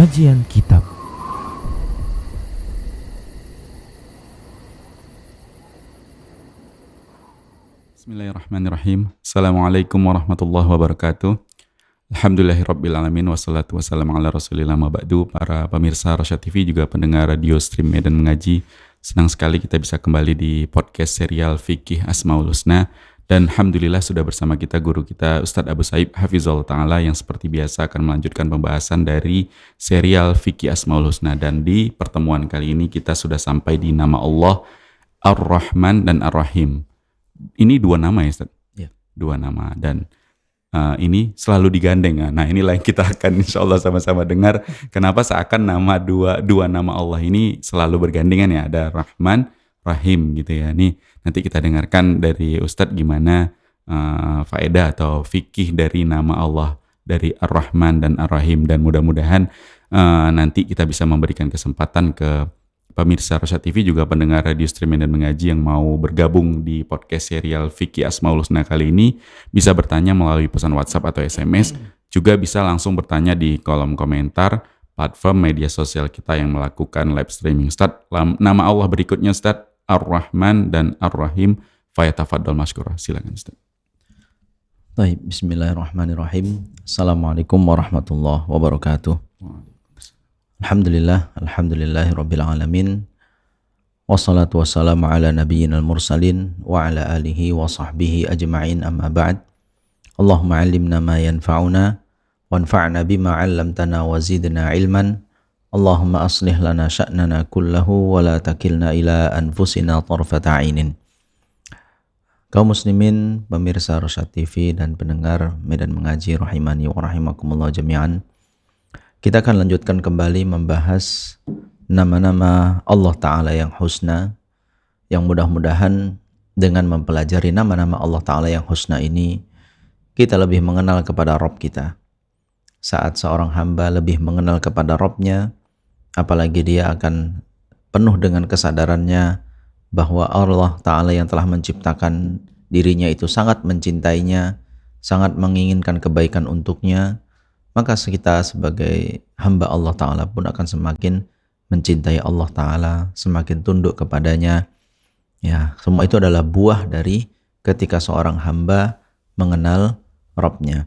Kajian Kitab. Bismillahirrahmanirrahim. Assalamualaikum warahmatullahi wabarakatuh. Alhamdulillahirrabbilalamin. Wassalatu wassalamu ala rasulillah ma ba'du. Para pemirsa Rosyad TV, juga pendengar radio stream Medan Mengaji, senang sekali kita bisa kembali di podcast serial Fikih Asmaul Husna. Dan Alhamdulillah sudah bersama kita guru kita Ustadz Abu Saib Hafizahullah Ta'ala, yang seperti biasa akan melanjutkan pembahasan dari serial Fikih Asmaul Husna. Dan di pertemuan kali ini kita sudah sampai di nama Allah Ar-Rahman dan Ar-Rahim. Ini dua nama ya Ustaz? Ya. Dua nama, dan ini selalu digandeng. Nah, inilah yang kita akan insya Allah sama-sama dengar. Kenapa seakan nama dua nama Allah ini selalu bergandengan ya? Ada Rahman, Rahim gitu ya. Nih nanti kita dengarkan dari Ustadz gimana faedah atau fikih dari nama Allah, dari Ar-Rahman dan Ar-Rahim. Dan mudah-mudahan nanti kita bisa memberikan kesempatan ke pemirsa Rosyad TV, juga pendengar radio streaming dan mengaji yang mau bergabung di podcast serial Fikih Asmaul Husna kali ini, bisa bertanya melalui pesan WhatsApp atau SMS. Juga bisa langsung bertanya di kolom komentar platform media sosial kita yang melakukan live streaming. Ustaz, nama Allah berikutnya Ustaz, Ar-Rahman dan Ar-Rahim. Fayatafaddal masykurah. Silakan Ustaz. Baik, bismillahirrahmanirrahim. Assalamualaikum warahmatullahi wabarakatuh. Alhamdulillahi rabbil alamin. Wassalatu wassalamu ala nabiyyinal mursalin wa ala alihi wa sahbihi ajma'in, amma ba'd. Allahumma 'allimna ma yanfa'una wanfa'na bima 'allamtana wa zidna ilman. Allahumma aslih lana sya'nana kullahu wa la takilna ila anfusina tarfata 'ainin. Kaum muslimin, pemirsa Rosyad TV dan pendengar Medan Mengaji rahimani wa rahimakumullah jami'an. Kita akan lanjutkan kembali membahas nama-nama Allah Ta'ala yang husna, yang mudah-mudahan dengan mempelajari nama-nama Allah Ta'ala yang husna ini, kita lebih mengenal kepada Rabb kita. Saat seorang hamba lebih mengenal kepada Rabbnya, apalagi dia akan penuh dengan kesadarannya bahwa Allah Ta'ala yang telah menciptakan dirinya itu sangat mencintainya, sangat menginginkan kebaikan untuknya, maka kita sebagai hamba Allah Ta'ala pun akan semakin mencintai Allah Ta'ala, semakin tunduk kepadanya. Ya, semua itu adalah buah dari ketika seorang hamba mengenal Rabbnya.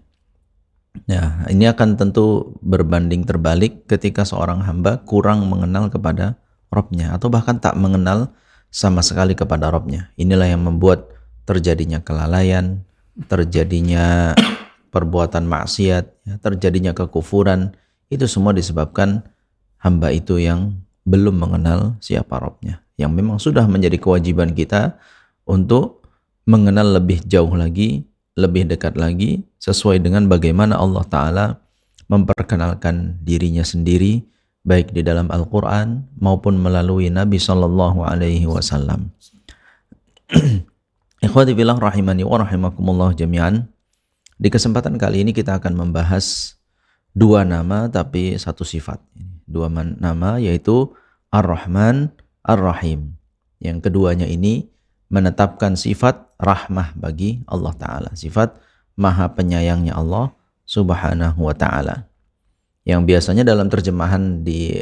Ya, ini akan tentu berbanding terbalik ketika seorang hamba kurang mengenal kepada Rabbnya, atau bahkan tak mengenal sama sekali kepada Rabbnya. Inilah yang membuat terjadinya kelalaian, terjadinya perbuatan maksiat, ya, terjadinya kekufuran. Itu semua disebabkan hamba itu yang belum mengenal siapa Rabbnya, yang memang sudah menjadi kewajiban kita untuk mengenal lebih jauh lagi, lebih dekat lagi, sesuai dengan bagaimana Allah Ta'ala memperkenalkan dirinya sendiri, baik di dalam Al-Quran maupun melalui Nabi Sallallahu Alaihi Wasallam. Ikhwati fillah rahimani wa rahimakumullah jami'an. Di kesempatan kali ini kita akan membahas dua nama tapi satu sifat. Dua nama, yaitu Ar-Rahman, Ar-Rahim. Yang keduanya ini menetapkan sifat rahmah bagi Allah Ta'ala, sifat maha penyayangnya Allah Subhanahu wa Ta'ala, yang biasanya dalam terjemahan di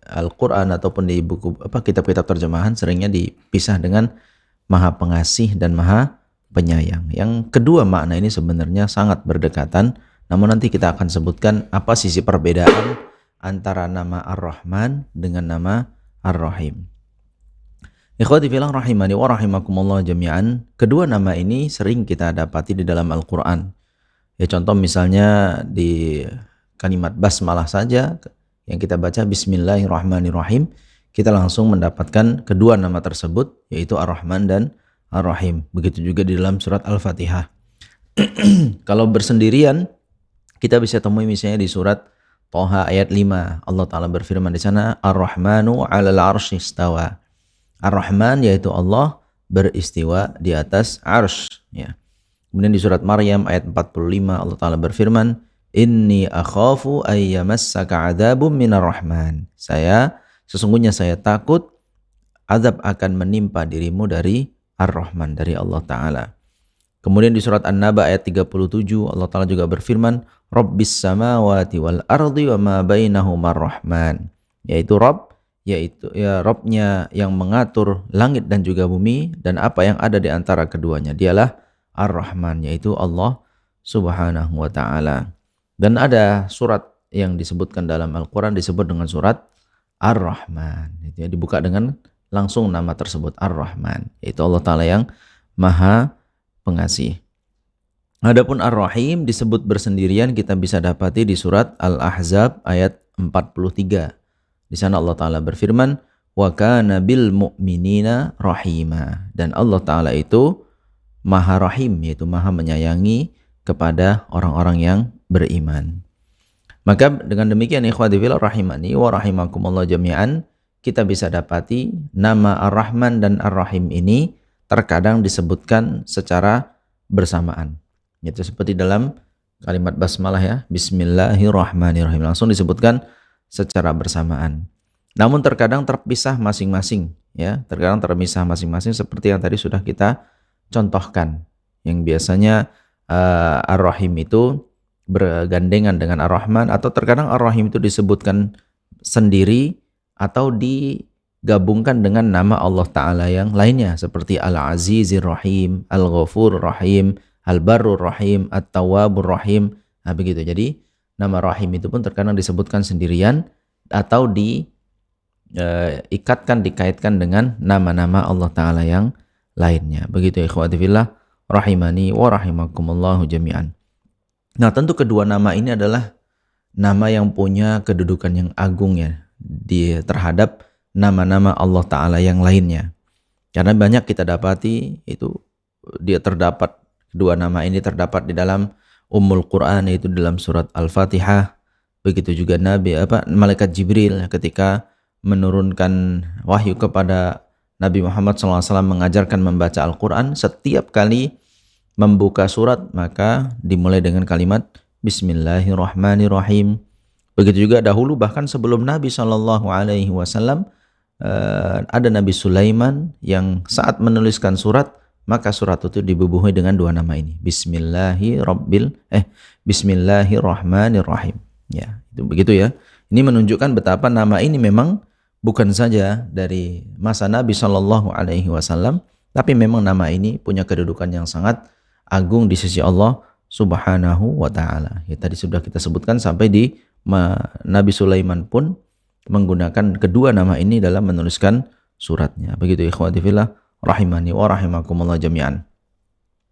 Al-Quran ataupun di buku kitab-kitab terjemahan seringnya dipisah dengan maha pengasih dan maha penyayang. Yang kedua makna ini sebenarnya sangat berdekatan, namun nanti kita akan sebutkan apa sisi perbedaan antara nama Ar-Rahman dengan nama Ar-Rahim. Ikhwati fillah rahimani wa rahimakumullah jami'an. Kedua nama ini sering kita dapati di dalam Al-Quran. Ya, contoh misalnya di kalimat basmalah saja yang kita baca Bismillahirrahmanirrahim, kita langsung mendapatkan kedua nama tersebut, yaitu Ar-Rahman dan Ar-Rahim. Begitu juga di dalam surat Al-Fatihah. Kalau bersendirian, kita bisa temui misalnya di surat Toha ayat 5. Allah Ta'ala berfirman di sana, Ar-Rahmanu 'alal 'arsy istawa. Ar-Rahman yaitu Allah beristiwa di atas arsy. Ya. Kemudian di surat Maryam ayat 45 Allah Ta'ala berfirman, Inni akhafu ayyamassaka 'adzabun minar rahman. Sesungguhnya saya takut azab akan menimpa dirimu dari Ar-Rahman, dari Allah Ta'ala. Kemudian di surat An-Naba ayat 37 Allah Ta'ala juga berfirman, Rabbis samawati wal ardi wa ma bainahuma rahman. Yaitu Rabb, yaitu ya Rabbnya yang mengatur langit dan juga bumi dan apa yang ada di antara keduanya. Dialah Ar-Rahman, yaitu Allah Subhanahu wa Ta'ala. Dan ada surat yang disebutkan dalam Al-Quran disebut dengan surat Ar-Rahman. Itu ya, dibuka dengan langsung nama tersebut Ar-Rahman, yaitu Allah Ta'ala yang Maha Pengasih. Adapun Ar-Rahim disebut bersendirian kita bisa dapati di surat Al-Ahzab ayat 43. Di sana Allah Ta'ala berfirman, wa kana bil mu'minina rahima. Dan Allah Ta'ala itu Maha Rahim, yaitu Maha menyayangi kepada orang-orang yang beriman. Maka dengan demikian ikhwati fillah rahimani wa rahimakumullah jami'an, kita bisa dapati nama Ar-Rahman dan Ar-Rahim ini terkadang disebutkan secara bersamaan. Itu seperti dalam kalimat basmalah ya, Bismillahirrahmanirrahim, langsung disebutkan secara bersamaan. Namun terkadang terpisah masing-masing ya, terkadang terpisah masing-masing seperti yang tadi sudah kita contohkan. Yang biasanya Ar-Rahim itu bergandengan dengan Ar-Rahman, atau terkadang Ar-Rahim itu disebutkan sendiri atau digabungkan dengan nama Allah Ta'ala yang lainnya seperti Al-Azizir Rahim, Al-Ghafur Rahim, Al-Barrur Rahim, At-Tawwabur Rahim. Nah begitu. Jadi nama Rahim itu pun terkadang disebutkan sendirian atau dikaitkan dengan nama-nama Allah Ta'ala yang lainnya. Begitu ya ikhwati fillah rahimani wa rahimakumullahu jami'an. Nah tentu kedua nama ini adalah nama yang punya kedudukan yang agung ya terhadap nama-nama Allah Ta'ala yang lainnya. Karena banyak kita dapati itu kedua nama ini terdapat di dalam Ummul Quran, yaitu dalam surat Al-Fatihah. Begitu juga malaikat Jibril ketika menurunkan wahyu kepada Nabi Muhammad SAW mengajarkan membaca Al-Quran, setiap kali membuka surat maka dimulai dengan kalimat Bismillahirrahmanirrahim. Begitu juga dahulu bahkan sebelum Nabi SAW ada Nabi Sulaiman yang saat menuliskan surat maka surat itu dibubuhi dengan dua nama ini, Bismillahirrahmanirrahim. Ya, itu begitu ya. Ini menunjukkan betapa nama ini memang bukan saja dari masa Nabi SAW, tapi memang nama ini punya kedudukan yang sangat agung di sisi Allah Subhanahu wa Ta'ala. Ya, tadi sudah kita sebutkan sampai di Nabi Sulaiman pun menggunakan kedua nama ini dalam menuliskan suratnya. Begitu ikhwati fillah rahimani wa rahimakumullah jami'an.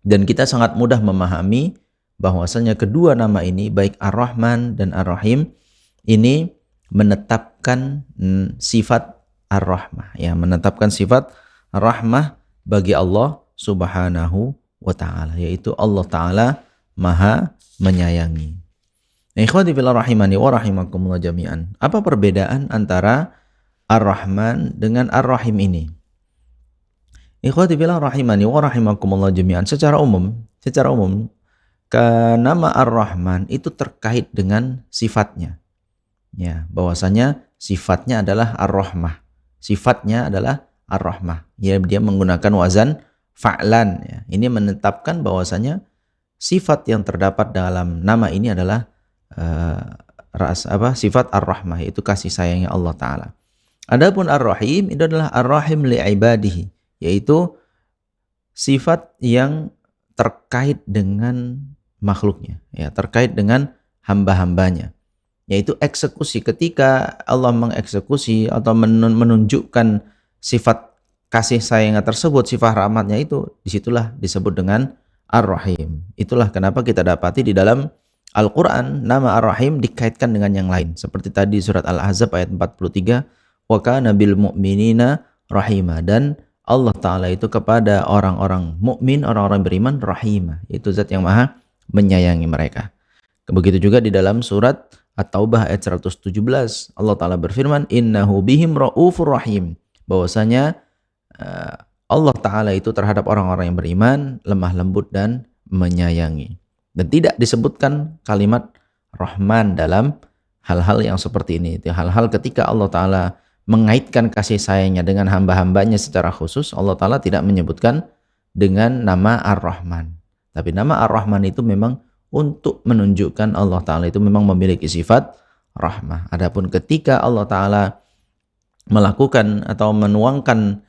Dan kita sangat mudah memahami bahwasanya kedua nama ini baik Ar-Rahman dan Ar-Rahim ini menetapkan sifat Ar-Rahmah ya, menetapkan sifat rahmah bagi Allah Subhanahu wa Ta'ala, yaitu Allah Ta'ala Maha menyayangi. Nah, ikhwati fillah rahimani wa rahimakumullah jami'an. Apa perbedaan antara Ar-Rahman dengan Ar-Rahim ini? Ikhwati fillah rahimani wa rahimakumullah jami'an. Secara umum nama Ar-Rahman itu terkait dengan sifatnya. Ya, bahwasanya sifatnya adalah Ar-Rahmah. Sifatnya adalah Ar-Rahmah. Ya, dia menggunakan wazan fa'lan ya. Ini menetapkan bahwasanya sifat yang terdapat dalam nama ini adalah sifat Ar-Rahmah, yaitu kasih sayangnya Allah Ta'ala. Adapun Ar-Rahim itu adalah Ar-Rahim li'ibadihi, yaitu sifat yang terkait dengan makhluknya, ya, terkait dengan hamba-hambanya, yaitu eksekusi. Ketika Allah mengeksekusi atau menunjukkan sifat kasih sayangnya tersebut, sifat rahmatnya itu, disitulah disebut dengan Ar-Rahim. Itulah kenapa kita dapati di dalam Al-Quran nama Ar-Rahim dikaitkan dengan yang lain. Seperti tadi surat Al-Ahzab ayat 43, wa kana bil mu'minina rahima, dan Allah Ta'ala itu kepada orang-orang mukmin, orang-orang beriman rahimah, yaitu zat yang maha menyayangi mereka. Begitu juga di dalam surat At-Taubah ayat 117 Allah Ta'ala berfirman innahu bihim ra'ufur rahim, bahwasanya Allah Ta'ala itu terhadap orang-orang yang beriman lemah lembut dan menyayangi. Dan tidak disebutkan kalimat Rahman dalam hal-hal yang seperti ini. Itu hal-hal ketika Allah Ta'ala mengaitkan kasih sayangnya dengan hamba-hambanya secara khusus, Allah Ta'ala tidak menyebutkan dengan nama Ar-Rahman. Tapi nama Ar-Rahman itu memang untuk menunjukkan Allah Ta'ala itu memang memiliki sifat rahmah. Adapun ketika Allah Ta'ala melakukan atau menuangkan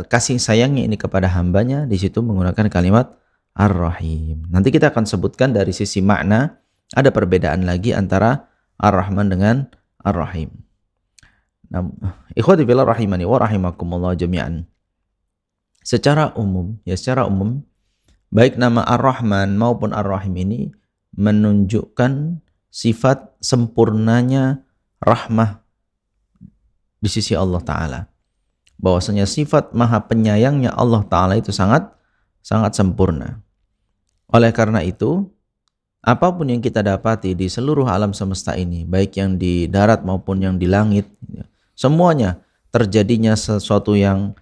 kasih sayangnya ini kepada hambanya, di situ menggunakan kalimat Ar-Rahim. Nanti kita akan sebutkan dari sisi makna, ada perbedaan lagi antara Ar-Rahman dengan Ar-Rahim. Nah, ikhwati fillah rahimani wa rahimakumullah jami'an. Secara umum, baik nama Ar-Rahman maupun Ar-Rahim ini menunjukkan sifat sempurnanya rahmah di sisi Allah Ta'ala. Bahwasanya sifat maha penyayangnya Allah Ta'ala itu sangat sempurna. Oleh karena itu, apapun yang kita dapati di seluruh alam semesta ini, baik yang di darat maupun yang di langit, semuanya terjadinya sesuatu yang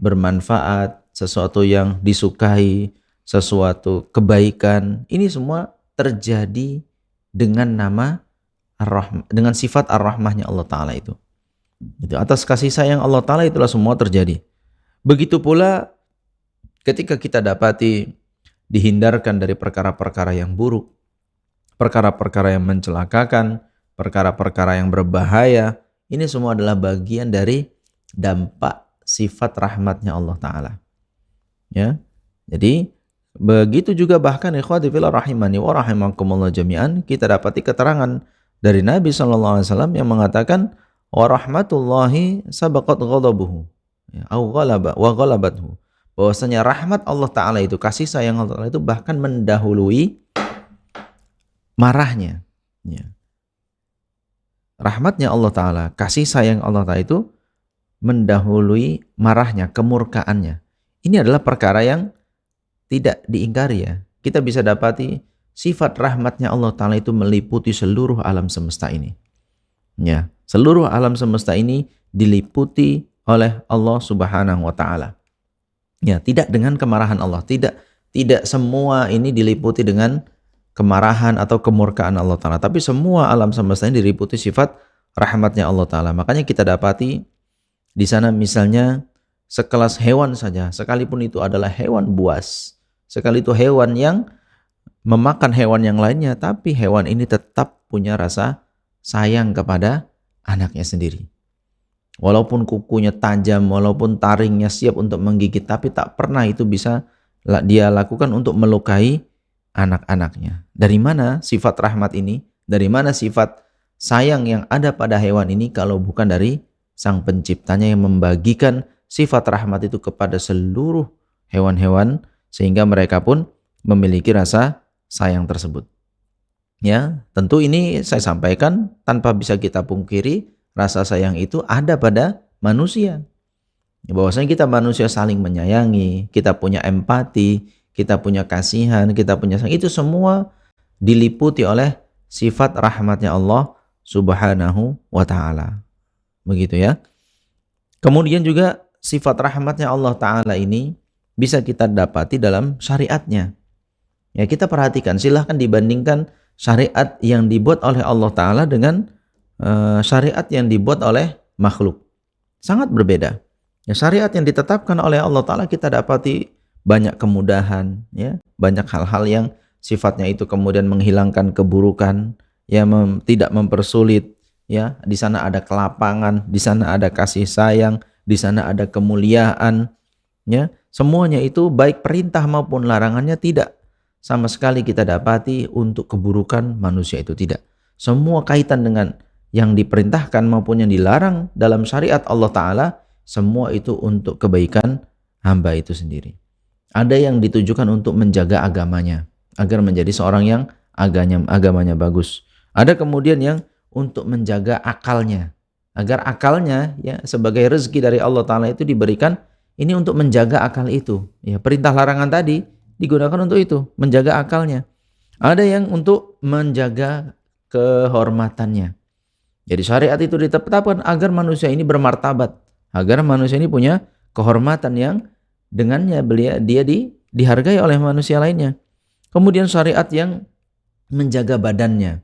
bermanfaat, sesuatu yang disukai, sesuatu kebaikan, ini semua terjadi dengan nama Ar-Rahman, dengan sifat Ar-Rahmahnya Allah Ta'ala itu. Atas kasih sayang Allah Ta'ala itulah semua terjadi. Begitu pula ketika kita dapati dihindarkan dari perkara-perkara yang buruk, perkara-perkara yang mencelakakan, perkara-perkara yang berbahaya, ini semua adalah bagian dari dampak sifat rahmatnya Allah Ta'ala. Ya, jadi begitu juga bahkan ikhwati fillah rahimani wa rahimakumullah jami'an, kita dapati keterangan dari Nabi SAW yang mengatakan wa rahmatullahi sabaqat ghadabuhu, ya, au ghalaba wa ghalabathu. Bahwasanya rahmat Allah Ta'ala itu, kasih sayang Allah Ta'ala itu bahkan mendahului marahnya. Ya. Rahmatnya Allah Ta'ala, kasih sayang Allah Ta'ala itu mendahului marahnya, kemurkaannya. Ini adalah perkara yang tidak diingkari ya. Kita bisa dapati sifat rahmatnya Allah Ta'ala itu meliputi seluruh alam semesta ini. Ya, seluruh alam semesta ini diliputi oleh Allah Subhanahu wa Ta'ala. Ya, tidak dengan kemarahan Allah, tidak semua ini diliputi dengan kemarahan atau kemurkaan Allah Ta'ala, tapi semua alam semesta ini diliputi sifat rahmatnya Allah Ta'ala. Makanya kita dapati di sana misalnya sekelas hewan saja, sekalipun itu adalah hewan buas, sekali itu hewan yang memakan hewan yang lainnya, tapi hewan ini tetap punya rasa sayang kepada anaknya sendiri. Walaupun kukunya tajam, walaupun taringnya siap untuk menggigit, tapi tak pernah itu bisa dia lakukan untuk melukai anak-anaknya. Dari mana sifat rahmat ini? Dari mana sifat sayang yang ada pada hewan ini kalau bukan dari Sang Penciptanya yang membagikan sifat rahmat itu kepada seluruh hewan-hewan sehingga mereka pun memiliki rasa sayang tersebut. Ya, tentu ini saya sampaikan tanpa bisa kita pungkiri rasa sayang itu ada pada manusia. Bahwasanya kita manusia saling menyayangi, kita punya empati, kita punya kasihan, kita punya sayang. Itu semua diliputi oleh sifat rahmatnya Allah Subhanahu wa Ta'ala. Begitu ya. Kemudian juga sifat rahmatnya Allah Ta'ala ini bisa kita dapati dalam syariatnya. Ya, kita perhatikan, silahkan dibandingkan syariat yang dibuat oleh Allah Ta'ala dengan syariat yang dibuat oleh makhluk. Sangat berbeda. Ya, syariat yang ditetapkan oleh Allah Ta'ala kita dapati banyak kemudahan, ya, banyak hal-hal yang sifatnya itu kemudian menghilangkan keburukan, ya, tidak mempersulit, ya. Di sana ada kelapangan, di sana ada kasih sayang, di sana ada kemuliaan, ya. Semuanya itu baik perintah maupun larangannya tidak sama sekali kita dapati untuk keburukan manusia itu, tidak. Semua kaitan dengan yang diperintahkan maupun yang dilarang dalam syariat Allah Ta'ala, semua itu untuk kebaikan hamba itu sendiri. Ada yang ditujukan untuk menjaga agamanya, agar menjadi seorang yang agamanya bagus. Ada kemudian yang untuk menjaga akalnya, agar akalnya, ya, sebagai rezeki dari Allah Ta'ala itu diberikan, ini untuk menjaga akal itu. Ya, perintah larangan tadi digunakan untuk itu, menjaga akalnya. Ada yang untuk menjaga kehormatannya. Jadi syariat itu ditetapkan agar manusia ini bermartabat, agar manusia ini punya kehormatan yang dengannya dia dihargai oleh manusia lainnya. Kemudian syariat yang menjaga badannya,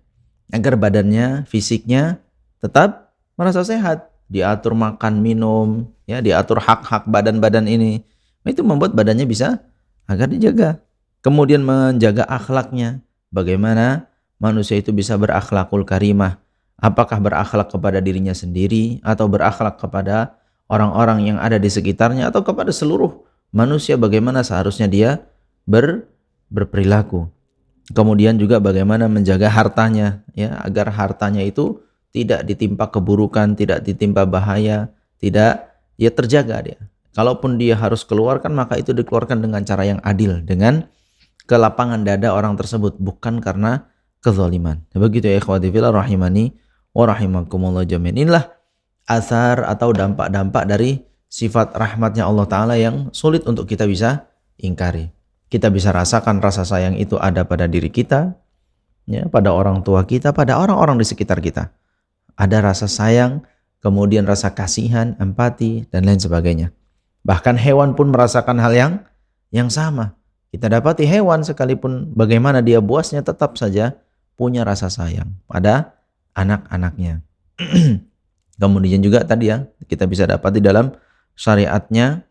agar badannya, fisiknya tetap merasa sehat, diatur makan minum, ya, diatur hak-hak badan-badan ini. Itu membuat badannya bisa agar dijaga. Kemudian menjaga akhlaknya. Bagaimana manusia itu bisa berakhlakul karimah? Apakah berakhlak kepada dirinya sendiri atau berakhlak kepada orang-orang yang ada di sekitarnya atau kepada seluruh manusia, bagaimana seharusnya dia berperilaku. Kemudian juga bagaimana menjaga hartanya, ya, agar hartanya itu tidak ditimpa keburukan, tidak ditimpa bahaya, tidak, ya, terjaga dia. Kalaupun dia harus keluarkan, maka itu dikeluarkan dengan cara yang adil, dengan kelapangan dada orang tersebut, bukan karena kezaliman. Begitu ya ikhwati fillah rahimani wa rahimakumullah jami'an. Inilah asar atau dampak-dampak dari sifat rahmatnya Allah Ta'ala yang sulit untuk kita bisa ingkari. Kita bisa rasakan rasa sayang itu ada pada diri kita, ya, pada orang tua kita, pada orang-orang di sekitar kita. Ada rasa sayang, kemudian rasa kasihan, empati, dan lain sebagainya. Bahkan hewan pun merasakan hal yang sama. Kita dapati hewan sekalipun bagaimana dia buasnya tetap saja punya rasa sayang pada anak-anaknya. Kemudian juga tadi ya, kita bisa dapati dalam syariatnya,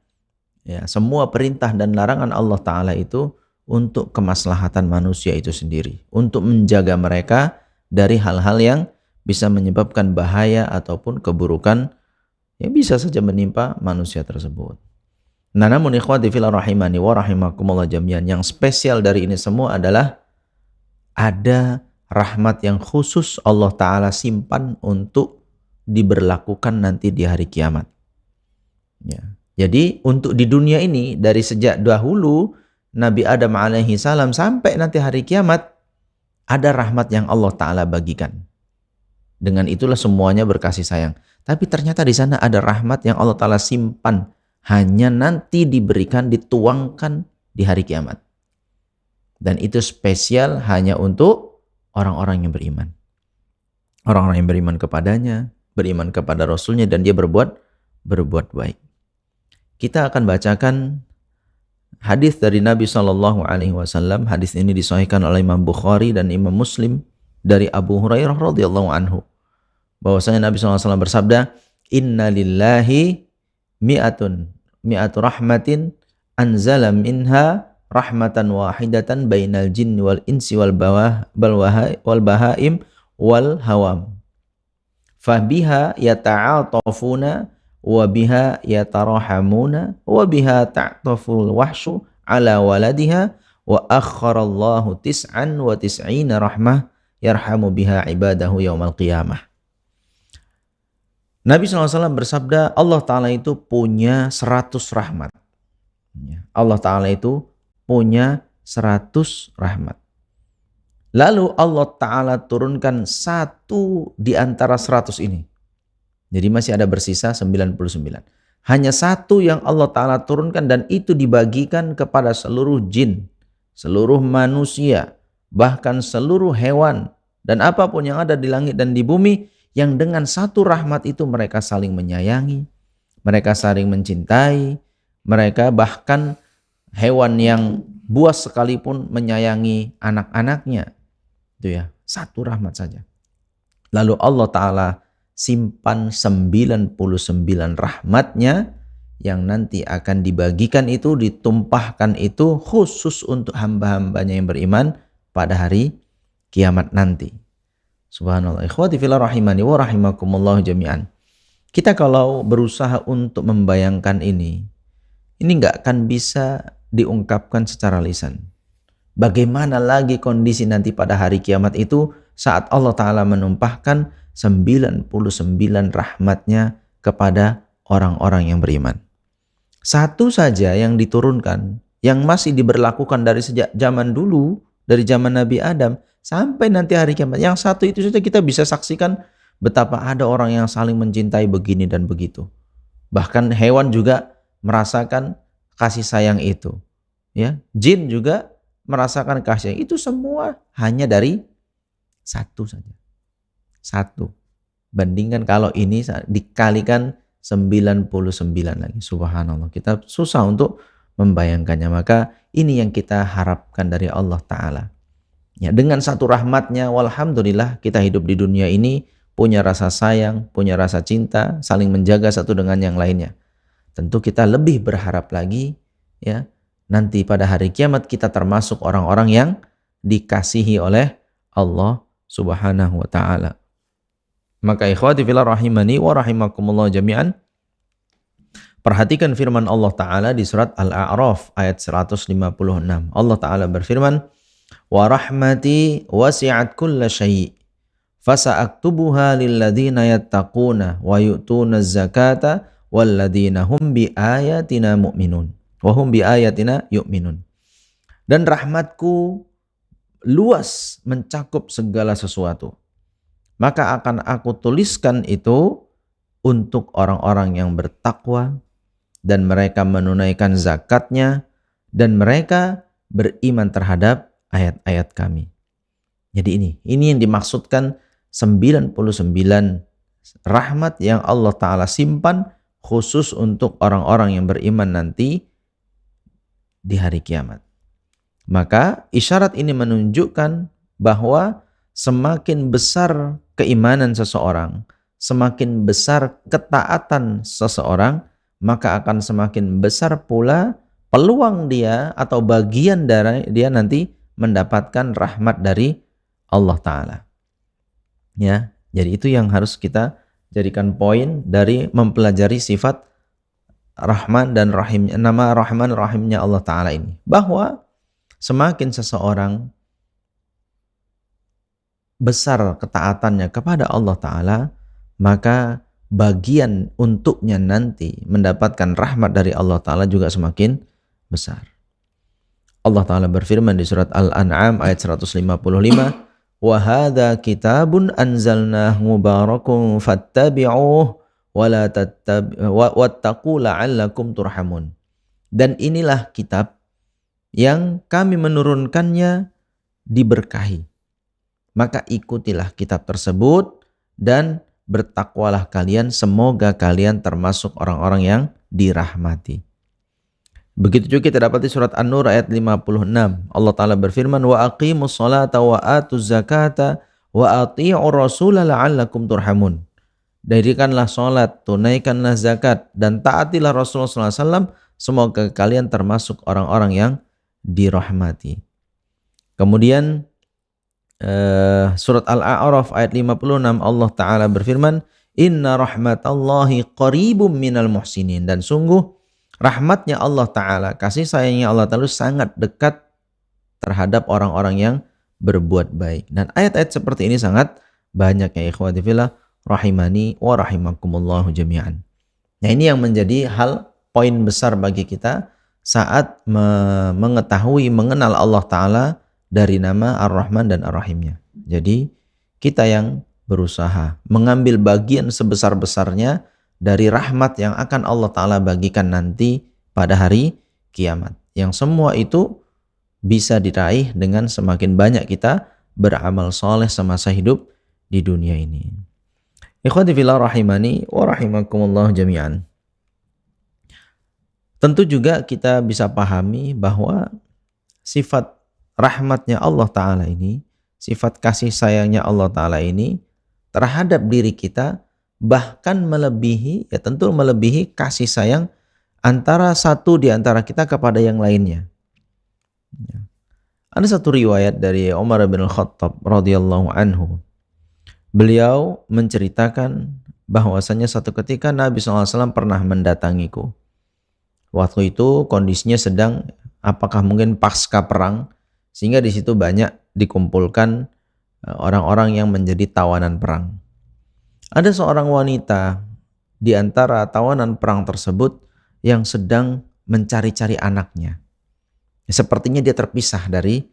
ya, semua perintah dan larangan Allah Ta'ala itu untuk kemaslahatan manusia itu sendiri, untuk menjaga mereka dari hal-hal yang bisa menyebabkan bahaya ataupun keburukan yang bisa saja menimpa manusia tersebut. Nah, namun ikhwati fillah rahimani wa rahimakumullah jami'an, yang spesial dari ini semua adalah ada rahmat yang khusus Allah Ta'ala simpan untuk diberlakukan nanti di hari kiamat. Ya. Jadi untuk di dunia ini, dari sejak dahulu Nabi Adam alaihi salam sampai nanti hari kiamat, ada rahmat yang Allah Ta'ala bagikan. Dengan itulah semuanya berkasih sayang. Tapi ternyata di sana ada rahmat yang Allah Ta'ala simpan, hanya nanti diberikan, dituangkan di hari kiamat. Dan itu spesial hanya untuk orang-orang yang beriman. Orang-orang yang beriman kepadanya, beriman kepada Rasulnya, dan dia berbuat baik. Kita akan bacakan hadis dari Nabi SAW. Hadis ini disahihkan oleh Imam Bukhari dan Imam Muslim dari Abu Hurairah radhiyallahu anhu. Bahwasanya Nabi SAW bersabda, Inna lillahi mi'atu rahmatin anzala minha rahmatan wahidatan bainal jinni wal insi wal bahaim wal hawam. Fabiha yata'atafuna wa biha yatarahamuna wa biha ta'taful wahshu ala waladiha wa akharallahu tis'an wa tis'ina rahmah yarhamu biha ibadahu yaumal qiyamah. Nabi SAW bersabda, Allah Ta'ala itu punya 100 rahmat. Allah Ta'ala itu punya 100 rahmat. Lalu Allah Ta'ala turunkan satu di antara 100 ini. Jadi masih ada bersisa 99. Hanya satu yang Allah Ta'ala turunkan, dan itu dibagikan kepada seluruh jin, seluruh manusia, bahkan seluruh hewan, dan apapun yang ada di langit dan di bumi, yang dengan satu rahmat itu mereka saling menyayangi, mereka saling mencintai, mereka bahkan hewan yang buas sekalipun menyayangi anak-anaknya. Itu ya, satu rahmat saja. Lalu Allah Ta'ala simpan 99 rahmatnya yang nanti akan dibagikan itu, ditumpahkan itu khusus untuk hamba-hambanya yang beriman pada hari kiamat nanti. Subhanallah. Ikhwati fillah rahimani wa rahimakumullah jami'an. Kita kalau berusaha untuk membayangkan ini nggak akan bisa diungkapkan secara lisan. Bagaimana lagi kondisi nanti pada hari kiamat itu saat Allah Ta'ala menumpahkan 99 rahmatnya kepada orang-orang yang beriman. Satu saja yang diturunkan, yang masih diberlakukan dari sejak zaman dulu, dari zaman Nabi Adam sampai nanti hari kiamat. Yang satu itu saja kita bisa saksikan betapa ada orang yang saling mencintai begini dan begitu. Bahkan hewan juga merasakan kasih sayang itu. Ya, jin juga merasakan kasih sayang. Itu semua hanya dari satu saja. Satu. Bandingkan kalau ini dikalikan 99 lagi. Subhanallah. Kita susah untuk membayangkannya. Maka ini yang kita harapkan dari Allah Ta'ala. Ya, dengan satu rahmatnya, walhamdulillah kita hidup di dunia ini punya rasa sayang, punya rasa cinta, saling menjaga satu dengan yang lainnya. Tentu kita lebih berharap lagi, ya, nanti pada hari kiamat kita termasuk orang-orang yang dikasihi oleh Allah Subhanahu wa taala. Maka ikhwati fillah rahimani wa rahimakumullah jami'an, perhatikan firman Allah taala di surat Al-A'raf ayat 156. Allah taala berfirman, "Wa rahmati wasi'at kulla syai' fasa'aktubuha lilladzina yattaquna wa yu'tuna zakata walladzina hum biayatina mu'minun." Wa hum biayatina yu'minun. Dan rahmatku luas mencakup segala sesuatu. Maka akan aku tuliskan itu untuk orang-orang yang bertakwa dan mereka menunaikan zakatnya dan mereka beriman terhadap ayat-ayat kami. Jadi ini yang dimaksudkan 99 rahmat yang Allah Ta'ala simpan khusus untuk orang-orang yang beriman nanti di hari kiamat. Maka isyarat ini menunjukkan bahwa semakin besar keimanan seseorang, semakin besar ketaatan seseorang, maka akan semakin besar pula peluang dia atau bagian dari dia nanti mendapatkan rahmat dari Allah Ta'ala. Ya, jadi itu yang harus kita jadikan poin dari mempelajari sifat Rahman dan Rahim, nama Rahman Rahimnya Allah Ta'ala ini. Bahwa semakin seseorang besar ketaatannya kepada Allah Ta'ala, maka bagian untuknya nanti mendapatkan rahmat dari Allah Ta'ala juga semakin besar. Allah Ta'ala berfirman di surat Al-An'am ayat 155, "Wa hadza kitabun anzalnahu mubarakun fattabi'uhu wattaqu la'allakum turhamun." Dan inilah kitab yang kami menurunkannya diberkahi. Maka ikutilah kitab tersebut dan bertakwalah kalian, semoga kalian termasuk orang-orang yang dirahmati. Begitu juga kita dapat di surat An-Nur ayat 56. Allah Ta'ala berfirman, "Wa aqimus salata wa atuz zakata wa ati'ur rasula la'allakum turhamun." Dirikanlah salat, tunaikanlah zakat, dan taatilah Rasulullah SAW, semoga kalian termasuk orang-orang yang dirahmati. Kemudian surat Al-A'raf ayat 56 Allah Ta'ala berfirman, "Inna rahmatallahi qaribum minal muhsinin." Dan sungguh rahmatnya Allah Ta'ala, kasih sayangnya Allah Ta'ala sangat dekat terhadap orang-orang yang berbuat baik. Dan ayat-ayat seperti ini sangat banyak ya ikhwati fillah rahimani wa rahimakumullahu jami'an. Nah, ini yang menjadi poin besar bagi kita saat mengetahui, mengenal Allah Ta'ala dari nama Ar-Rahman dan Ar-Rahimnya. Jadi kita yang berusaha mengambil bagian sebesar-besarnya dari rahmat yang akan Allah Ta'ala bagikan nanti pada hari kiamat. Yang semua itu bisa diraih dengan semakin banyak kita beramal soleh semasa hidup di dunia ini. Ikhwati fillah rahimani wa rahimakumullah jami'an. Tentu juga kita bisa pahami bahwa sifat rahmatnya Allah Ta'ala ini, sifat kasih sayangnya Allah Ta'ala ini terhadap diri kita bahkan melebihi, ya tentu melebihi kasih sayang antara satu di antara kita kepada yang lainnya. Ada satu riwayat dari Umar bin Khattab radhiyallahu anhu. Beliau menceritakan bahwasanya satu ketika Nabi SAW pernah mendatangiku. Waktu itu kondisinya sedang apakah mungkin pasca perang, sehingga di situ banyak dikumpulkan orang-orang yang menjadi tawanan perang. Ada seorang wanita di antara tawanan perang tersebut yang sedang mencari-cari anaknya. Sepertinya dia terpisah dari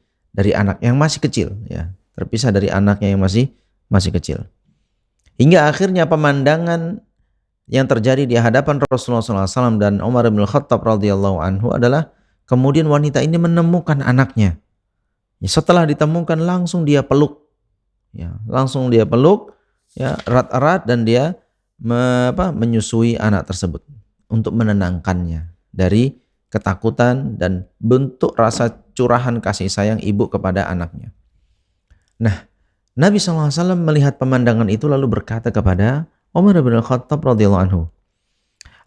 anak yang masih kecil, ya, terpisah dari anaknya yang masih kecil. Hingga akhirnya pemandangan yang terjadi di hadapan Rasulullah SAW dan Umar bin Khattab radhiyallahu anhu adalah kemudian wanita ini menemukan anaknya. Ya, setelah ditemukan langsung dia peluk, ya, erat-erat, dan dia menyusui anak tersebut untuk menenangkannya dari ketakutan dan bentuk rasa curahan kasih sayang ibu kepada anaknya. Nah, Nabi SAW melihat pemandangan itu lalu berkata kepada Umar bin Khattab radhiyallahu anhu,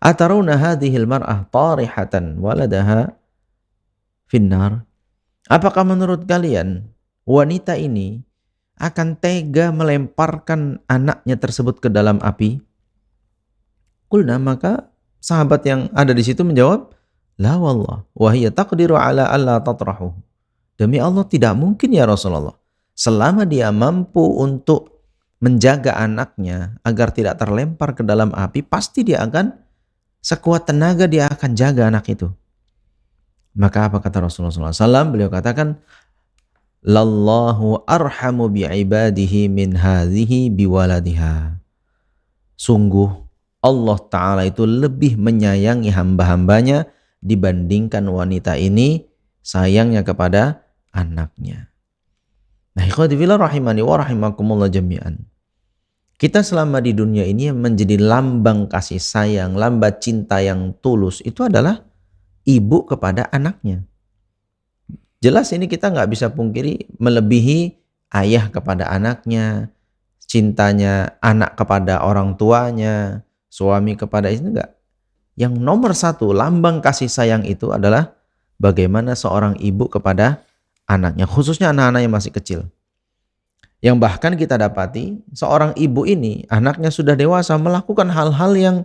"Atarawna hadhil mar'ah tarihatan waladaha finnar. Apakah menurut kalian wanita ini akan tega melemparkan anaknya tersebut ke dalam api? Qulna, maka sahabat yang ada di situ menjawab, la wallah, wa hiya taqdiru ala alla tatrahu. Demi Allah tidak mungkin ya Rasulullah. Selama dia mampu untuk menjaga anaknya agar tidak terlempar ke dalam api, pasti dia akan sekuat tenaga dia akan jaga anak itu. Maka apa kata Rasulullah SAW? Beliau katakan, lallahu arhamu bi'ibadihi min hadhihi biwaladiha. Sungguh Allah Ta'ala itu lebih menyayangi hamba-hambanya dibandingkan wanita ini sayangnya kepada anaknya. Nah, ikhwati fillah rahimani wa rahimakumullah jami'an. Kita selama di dunia ini menjadi lambang kasih sayang, lambang cinta yang tulus itu adalah ibu kepada anaknya. Jelas ini kita nggak bisa pungkiri melebihi ayah kepada anaknya, cintanya anak kepada orang tuanya, suami kepada istri, enggak. Yang nomor satu lambang kasih sayang itu adalah bagaimana seorang ibu kepada anaknya, khususnya anak-anak yang masih kecil. Yang bahkan kita dapati seorang ibu ini anaknya sudah dewasa melakukan hal-hal yang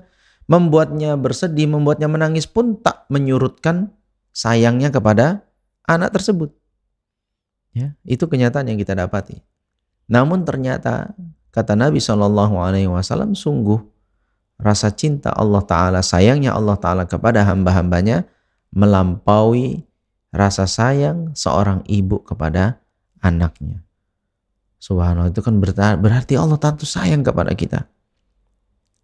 membuatnya bersedih, membuatnya menangis pun tak menyurutkan sayangnya kepada anak tersebut. Ya, itu kenyataan yang kita dapati. Namun ternyata kata Nabi SAW, sungguh rasa cinta Allah Ta'ala, sayangnya Allah Ta'ala kepada hamba-hambanya melampaui rasa sayang seorang ibu kepada anaknya. Subhanallah, itu kan berarti Allah tentu sayang kepada kita.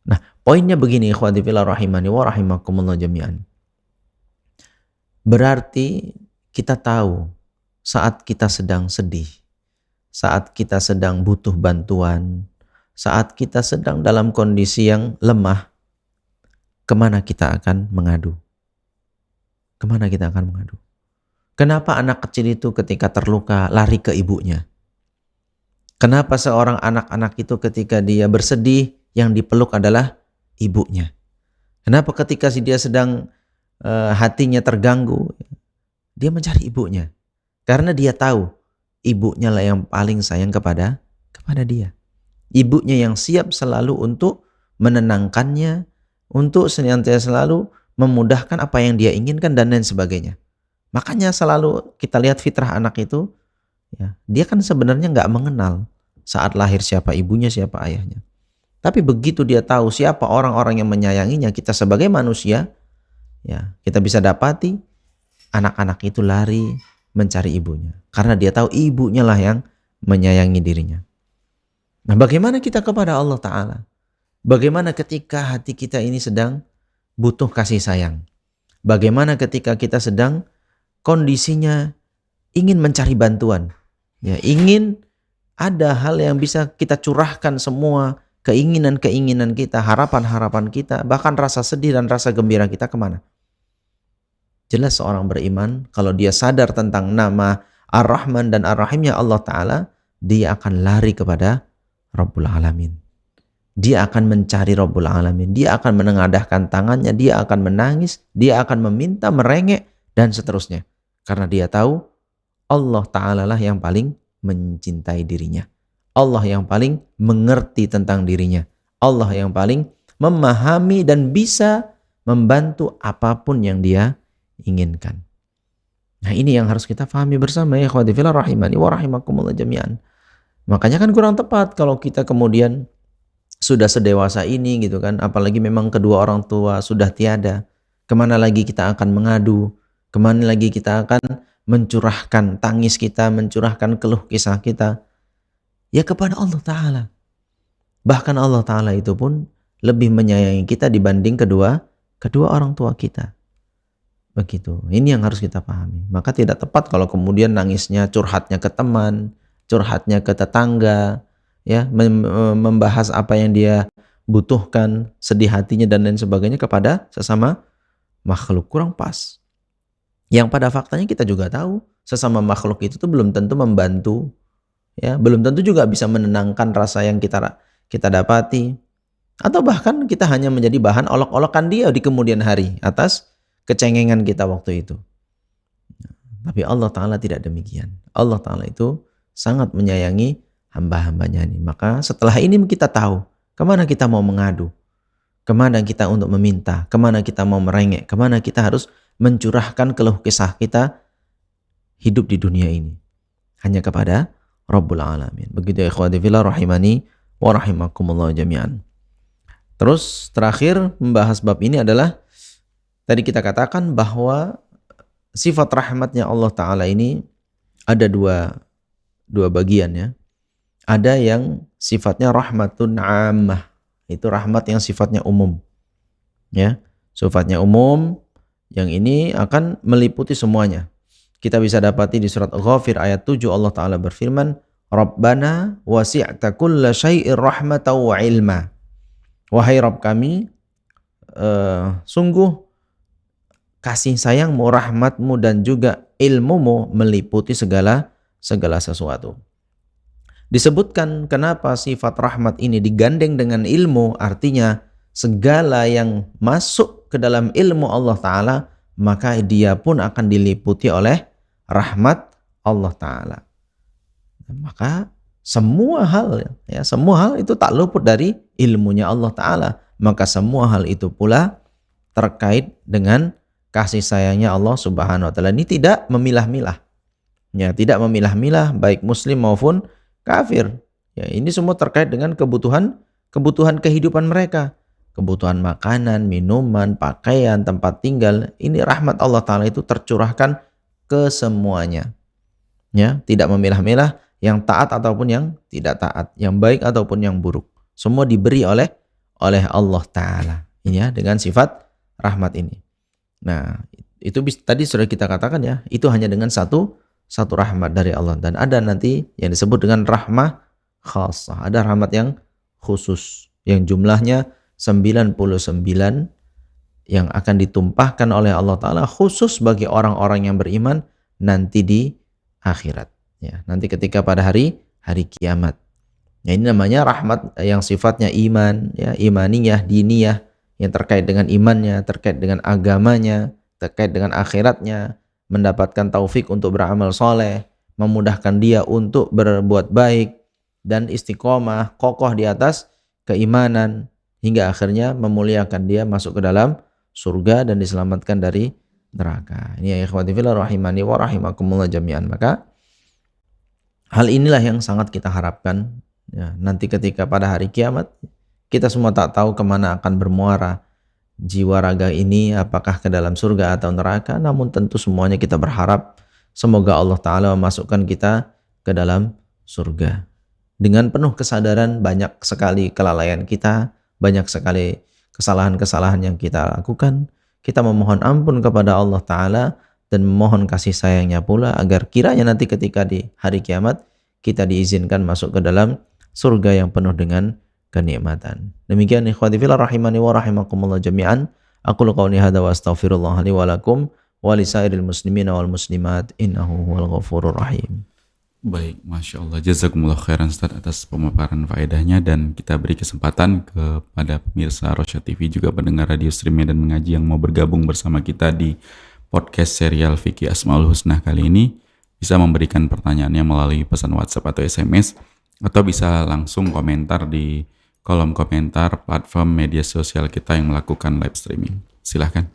Nah, poinnya begini, ikhwati fillah rahimani wa rahimakumullah jami'an. Berarti kita tahu saat kita sedang sedih, saat kita sedang butuh bantuan, saat kita sedang dalam kondisi yang lemah, kemana kita akan mengadu? Kemana kita akan mengadu? Kenapa anak kecil itu ketika terluka lari ke ibunya? Kenapa seorang anak-anak itu ketika dia bersedih yang dipeluk adalah ibunya? Kenapa ketika dia sedang hatinya terganggu, dia mencari ibunya? Karena dia tahu ibunya lah yang paling sayang kepada dia. Ibunya yang siap selalu untuk menenangkannya, untuk senantiasa selalu memudahkan apa yang dia inginkan dan lain sebagainya. Makanya selalu kita lihat fitrah anak itu, ya, dia kan sebenarnya nggak mengenal saat lahir siapa ibunya, siapa ayahnya. Tapi begitu dia tahu siapa orang-orang yang menyayanginya, kita sebagai manusia, ya, kita bisa dapati anak-anak itu lari mencari ibunya. Karena dia tahu ibunya lah yang menyayangi dirinya. Nah, bagaimana kita kepada Allah Ta'ala? Bagaimana ketika hati kita ini sedang butuh kasih sayang? Bagaimana ketika kita sedang kondisinya ingin mencari bantuan? Ya, ingin ada hal yang bisa kita curahkan semua keinginan-keinginan kita, harapan-harapan kita, bahkan rasa sedih dan rasa gembira kita kemana? Jelas seorang beriman, kalau dia sadar tentang nama Ar-Rahman dan Ar-Rahimnya Allah Ta'ala, dia akan lari kepada Rabbul Alamin. Dia akan mencari Rabbul Alamin. Dia akan menengadahkan tangannya, dia akan menangis, dia akan meminta, merengek, dan seterusnya. Karena dia tahu Allah Ta'ala lah yang paling mencintai dirinya. Allah yang paling mengerti tentang dirinya. Allah yang paling memahami dan bisa membantu apapun yang dia inginkan. Nah, ini yang harus kita pahami bersama ya ikhwati fillah rahimani wa rahimakumullah jami'an. Makanya kan kurang tepat kalau kita kemudian sudah sedewasa ini gitu kan, apalagi memang kedua orang tua sudah tiada. Kemana lagi kita akan mengadu? Kemana lagi kita akan mencurahkan tangis kita, mencurahkan keluh kisah kita? Ya kepada Allah Ta'ala. Bahkan Allah Ta'ala itu pun lebih menyayangi kita dibanding kedua orang tua kita. Begitu. Ini yang harus kita pahami. Maka tidak tepat kalau kemudian nangisnya, curhatnya ke teman, curhatnya ke tetangga, ya, membahas apa yang dia butuhkan, sedih hatinya dan lain sebagainya kepada sesama makhluk. Kurang pas. Yang pada faktanya kita juga tahu sesama makhluk itu tuh belum tentu membantu, ya, belum tentu juga bisa menenangkan rasa yang kita dapati, atau bahkan kita hanya menjadi bahan olok-olokan dia di kemudian hari atas kecengengan kita waktu itu. Tapi Allah Ta'ala tidak demikian. Allah Ta'ala itu sangat menyayangi hamba-hambanya ini. Maka setelah ini kita tahu kemana kita mau mengadu, kemana kita untuk meminta, kemana kita mau merengek, kemana kita harus mencurahkan keluh kesah kita hidup di dunia ini. Hanya kepada Rabbul Alamin. Begitu ya ikhwati fillah rahimani wa rahimakumullah jami'an. Terus terakhir membahas bab ini adalah tadi kita katakan bahwa sifat rahmatnya Allah Ta'ala ini ada dua bagian ya. Ada yang sifatnya rahmatun ammah. Itu rahmat yang sifatnya umum. Ya, sifatnya umum yang ini akan meliputi semuanya. Kita bisa dapati di surat Ghafir ayat 7 Allah Ta'ala berfirman, Rabbana wasi'ta kulla syai'ir rahmatan wa ilma. Wahai Rabb kami, sungguh kasih sayangmu, rahmatmu dan juga ilmumu meliputi segala sesuatu. Disebutkan kenapa sifat rahmat ini digandeng dengan ilmu, artinya segala yang masuk ke dalam ilmu Allah Ta'ala, maka dia pun akan diliputi oleh rahmat Allah Ta'ala. Maka semua hal itu tak luput dari ilmunya Allah Ta'ala. Maka semua hal itu pula terkait dengan kasih sayangnya Allah Subhanahu wa Ta'ala. Ini tidak memilah-milah. Ya, tidak memilah-milah baik muslim maupun kafir. Ya, ini semua terkait dengan kebutuhan kehidupan mereka. Kebutuhan makanan, minuman, pakaian, tempat tinggal. Ini rahmat Allah Ta'ala itu tercurahkan ke semuanya. Ya, tidak memilah-milah yang taat ataupun yang tidak taat, yang baik ataupun yang buruk. Semua diberi oleh Allah Ta'ala. Ini ya, dengan sifat rahmat ini. Nah, itu tadi sudah kita katakan ya, itu hanya dengan satu rahmat dari Allah. Dan ada nanti yang disebut dengan rahmah khasah. Ada rahmat yang khusus, yang jumlahnya 99 yang akan ditumpahkan oleh Allah Ta'ala khusus bagi orang-orang yang beriman nanti di akhirat. Ya, nanti ketika pada hari kiamat. Ya, ini namanya rahmat yang sifatnya iman, ya, imaniyah, diniyah, yang terkait dengan imannya, terkait dengan agamanya, terkait dengan akhiratnya, mendapatkan taufik untuk beramal soleh, memudahkan dia untuk berbuat baik, dan istiqomah, kokoh di atas keimanan, hingga akhirnya memuliakan dia masuk ke dalam surga dan diselamatkan dari neraka. Ini ya ikhwati fillah rahimani wa rahimakumullah jami'an. Maka hal inilah yang sangat kita harapkan ya, nanti ketika pada hari kiamat kita semua tak tahu kemana akan bermuara jiwa raga ini, apakah ke dalam surga atau neraka. Namun tentu semuanya kita berharap semoga Allah Ta'ala memasukkan kita ke dalam surga. Dengan penuh kesadaran banyak sekali kelalaian kita, banyak sekali kesalahan-kesalahan yang kita lakukan, kita memohon ampun kepada Allah Ta'ala dan memohon kasih sayangnya pula agar kiranya nanti ketika di hari kiamat kita diizinkan masuk ke dalam surga yang penuh dengan kenikmatan. Demikian ikhwati fillah rahimani wa rahimakumullah jami'an. Aqulu qawli hadza wa astaghfirullah li wa lakum wa lisairil muslimina wal muslimat innahu huwal ghafurur rahim. Baik, Masya Allah. Jazakumullah khairan Ustaz atas pemaparan faedahnya, dan kita beri kesempatan kepada pemirsa Rosyad TV juga pendengar radio streaming dan mengaji yang mau bergabung bersama kita di podcast serial Fikih Asmaul Husna kali ini, bisa memberikan pertanyaannya melalui pesan WhatsApp atau SMS, atau bisa langsung komentar di kolom komentar platform media sosial kita yang melakukan live streaming. Silahkan.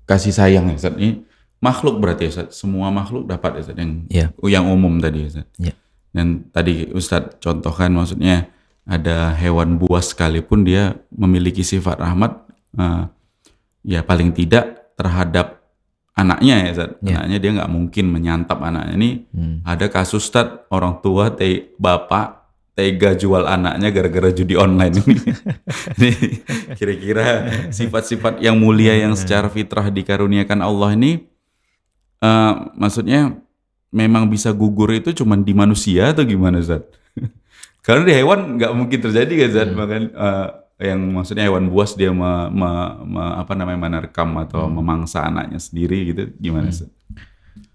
Kasih sayang ya Ustaz. Ini makhluk berarti ya Ustaz. Semua makhluk dapat ya Ustaz, yang umum tadi ya Ustaz. Yeah. Dan tadi Ustaz contohkan, maksudnya ada hewan buas sekalipun dia memiliki sifat rahmat, ya paling tidak terhadap anaknya ya Ustaz. Anaknya dia nggak mungkin menyantap anaknya. Ini ada kasus Ustaz, orang tua bapak tega jual anaknya gara-gara judi online ini. Ini kira-kira sifat-sifat yang mulia yang secara fitrah dikaruniakan Allah ini, maksudnya memang bisa gugur itu cuma di manusia atau gimana Ustaz? Karena di hewan nggak mungkin terjadi kan Ustaz. Yang maksudnya hewan buas dia menerkam atau memangsa anaknya sendiri gitu, gimana Ustaz?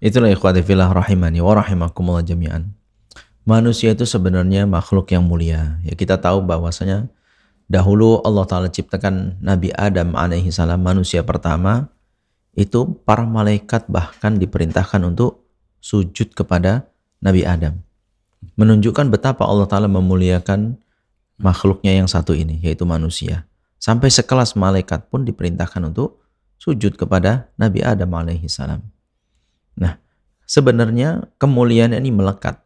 Itulah ikhwati fillah rahimani wa rahimakumullah jami'an. Manusia itu sebenarnya makhluk yang mulia. Ya, kita tahu bahwasanya dahulu Allah Ta'ala ciptakan Nabi Adam alaihi salam, manusia pertama, itu para malaikat bahkan diperintahkan untuk sujud kepada Nabi Adam. Menunjukkan betapa Allah Ta'ala memuliakan makhluknya yang satu ini, yaitu manusia. Sampai sekelas malaikat pun diperintahkan untuk sujud kepada Nabi Adam alaihi salam. Nah, sebenarnya kemuliaan ini melekat.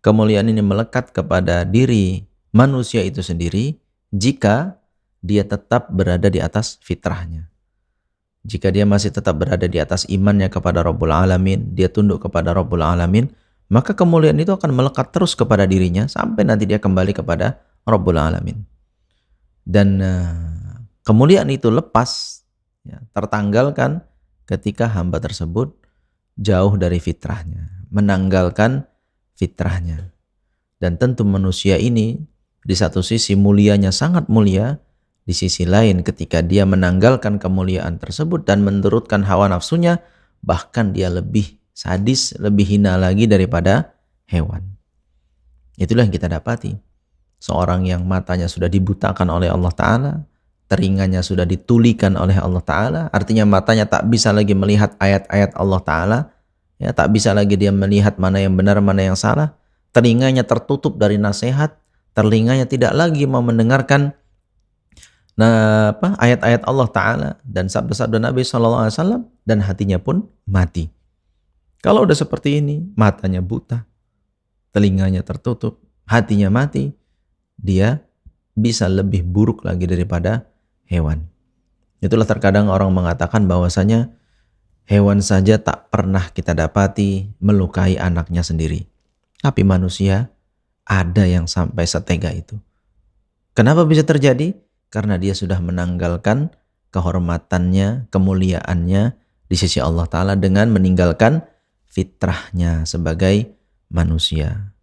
Kemuliaan ini melekat kepada diri manusia itu sendiri jika dia tetap berada di atas fitrahnya. Jika dia masih tetap berada di atas imannya kepada Rabbul Alamin, dia tunduk kepada Rabbul Alamin, maka kemuliaan itu akan melekat terus kepada dirinya sampai nanti dia kembali kepada Rabbul Alamin. Dan kemuliaan itu lepas, ya, tertanggalkan ketika hamba tersebut jauh dari fitrahnya, menanggalkan fitrahnya. Dan tentu manusia ini di satu sisi mulianya sangat mulia, di sisi lain ketika dia menanggalkan kemuliaan tersebut dan menurutkan hawa nafsunya, bahkan dia lebih sadis, lebih hina lagi daripada hewan. Itulah yang kita dapati. Seorang yang matanya sudah dibutakan oleh Allah Ta'ala, telinganya sudah ditulikan oleh Allah Ta'ala, artinya matanya tak bisa lagi melihat ayat-ayat Allah Ta'ala, ya, tak bisa lagi dia melihat mana yang benar, mana yang salah, telinganya tertutup dari nasihat, telinganya tidak lagi mau mendengarkan ayat-ayat Allah Ta'ala dan sabda-sabda Nabi SAW, dan hatinya pun mati. Kalau udah seperti ini, matanya buta, telinganya tertutup, hatinya mati, dia bisa lebih buruk lagi daripada hewan. Itulah terkadang orang mengatakan bahwasanya hewan saja tak pernah kita dapati melukai anaknya sendiri. Tapi manusia ada yang sampai setega itu. Kenapa bisa terjadi? Karena dia sudah menanggalkan kehormatannya, kemuliaannya di sisi Allah Ta'ala dengan meninggalkan fitrahnya sebagai manusia.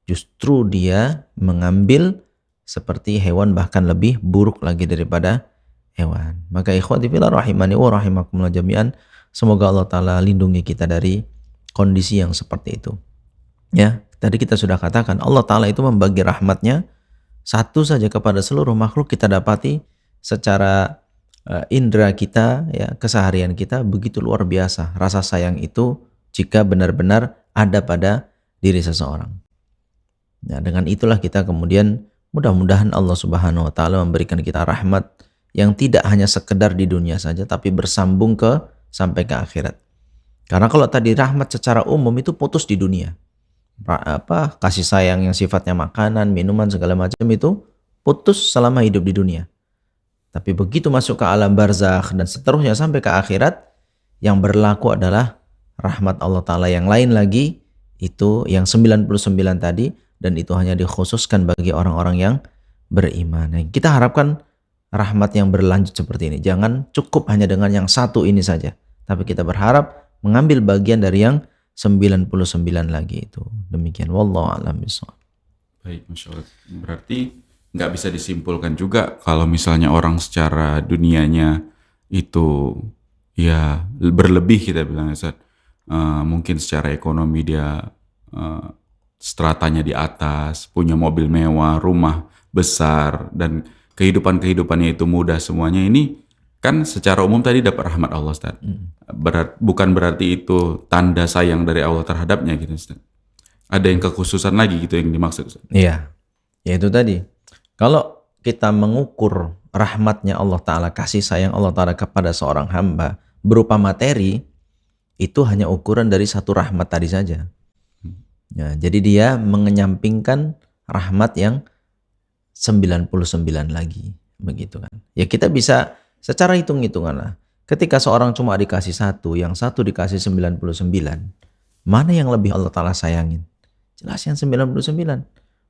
Justru dia mengambil seperti hewan, bahkan lebih buruk lagi daripada hewan. Maka ikhwati fillah rahimani wa rahimakumullah jami'an, semoga Allah Ta'ala lindungi kita dari kondisi yang seperti itu. Ya, tadi kita sudah katakan Allah Ta'ala itu membagi rahmatnya satu saja kepada seluruh makhluk. Kita dapati secara indera kita, ya, keseharian kita begitu luar biasa rasa sayang itu jika benar-benar ada pada diri seseorang. Nah, dengan itulah kita kemudian mudah-mudahan Allah Subhanahu wa Ta'ala memberikan kita rahmat yang tidak hanya sekedar di dunia saja, tapi bersambung sampai ke akhirat. Karena kalau tadi rahmat secara umum itu putus di dunia. Kasih sayang yang sifatnya makanan, minuman, segala macam itu putus selama hidup di dunia. Tapi begitu masuk ke alam barzakh dan seterusnya sampai ke akhirat, yang berlaku adalah rahmat Allah Ta'ala yang lain lagi, itu yang 99 tadi, dan itu hanya dikhususkan bagi orang-orang yang beriman. Nah, kita harapkan rahmat yang berlanjut seperti ini. Jangan cukup hanya dengan yang satu ini saja, tapi kita berharap mengambil bagian dari yang 99 lagi itu. Demikian, wallahu a'lam bishawab. Baik, Masya Allah. Berarti nggak bisa disimpulkan juga kalau misalnya orang secara dunianya itu ya berlebih, kita bilang, Ustaz. Mungkin secara ekonomi dia stratanya di atas, punya mobil mewah, rumah besar, dan kehidupannya itu mudah semuanya. Ini kan secara umum tadi dapat rahmat Allah, Ustaz. Bukan berarti itu tanda sayang dari Allah terhadapnya gitu, Ustaz. Ada yang kekhususan lagi gitu yang dimaksud, Ustaz. Iya, ya itu tadi. Kalau kita mengukur rahmatnya Allah Ta'ala, kasih sayang Allah Ta'ala kepada seorang hamba berupa materi, itu hanya ukuran dari satu rahmat tadi saja. Ya, jadi dia mengenyampingkan rahmat yang 99 lagi, begitu kan. Ya kita bisa secara hitung-hitungan lah. Ketika seorang cuma dikasih satu, yang satu dikasih 99, mana yang lebih Allah Ta'ala sayangin? Jelas yang 99.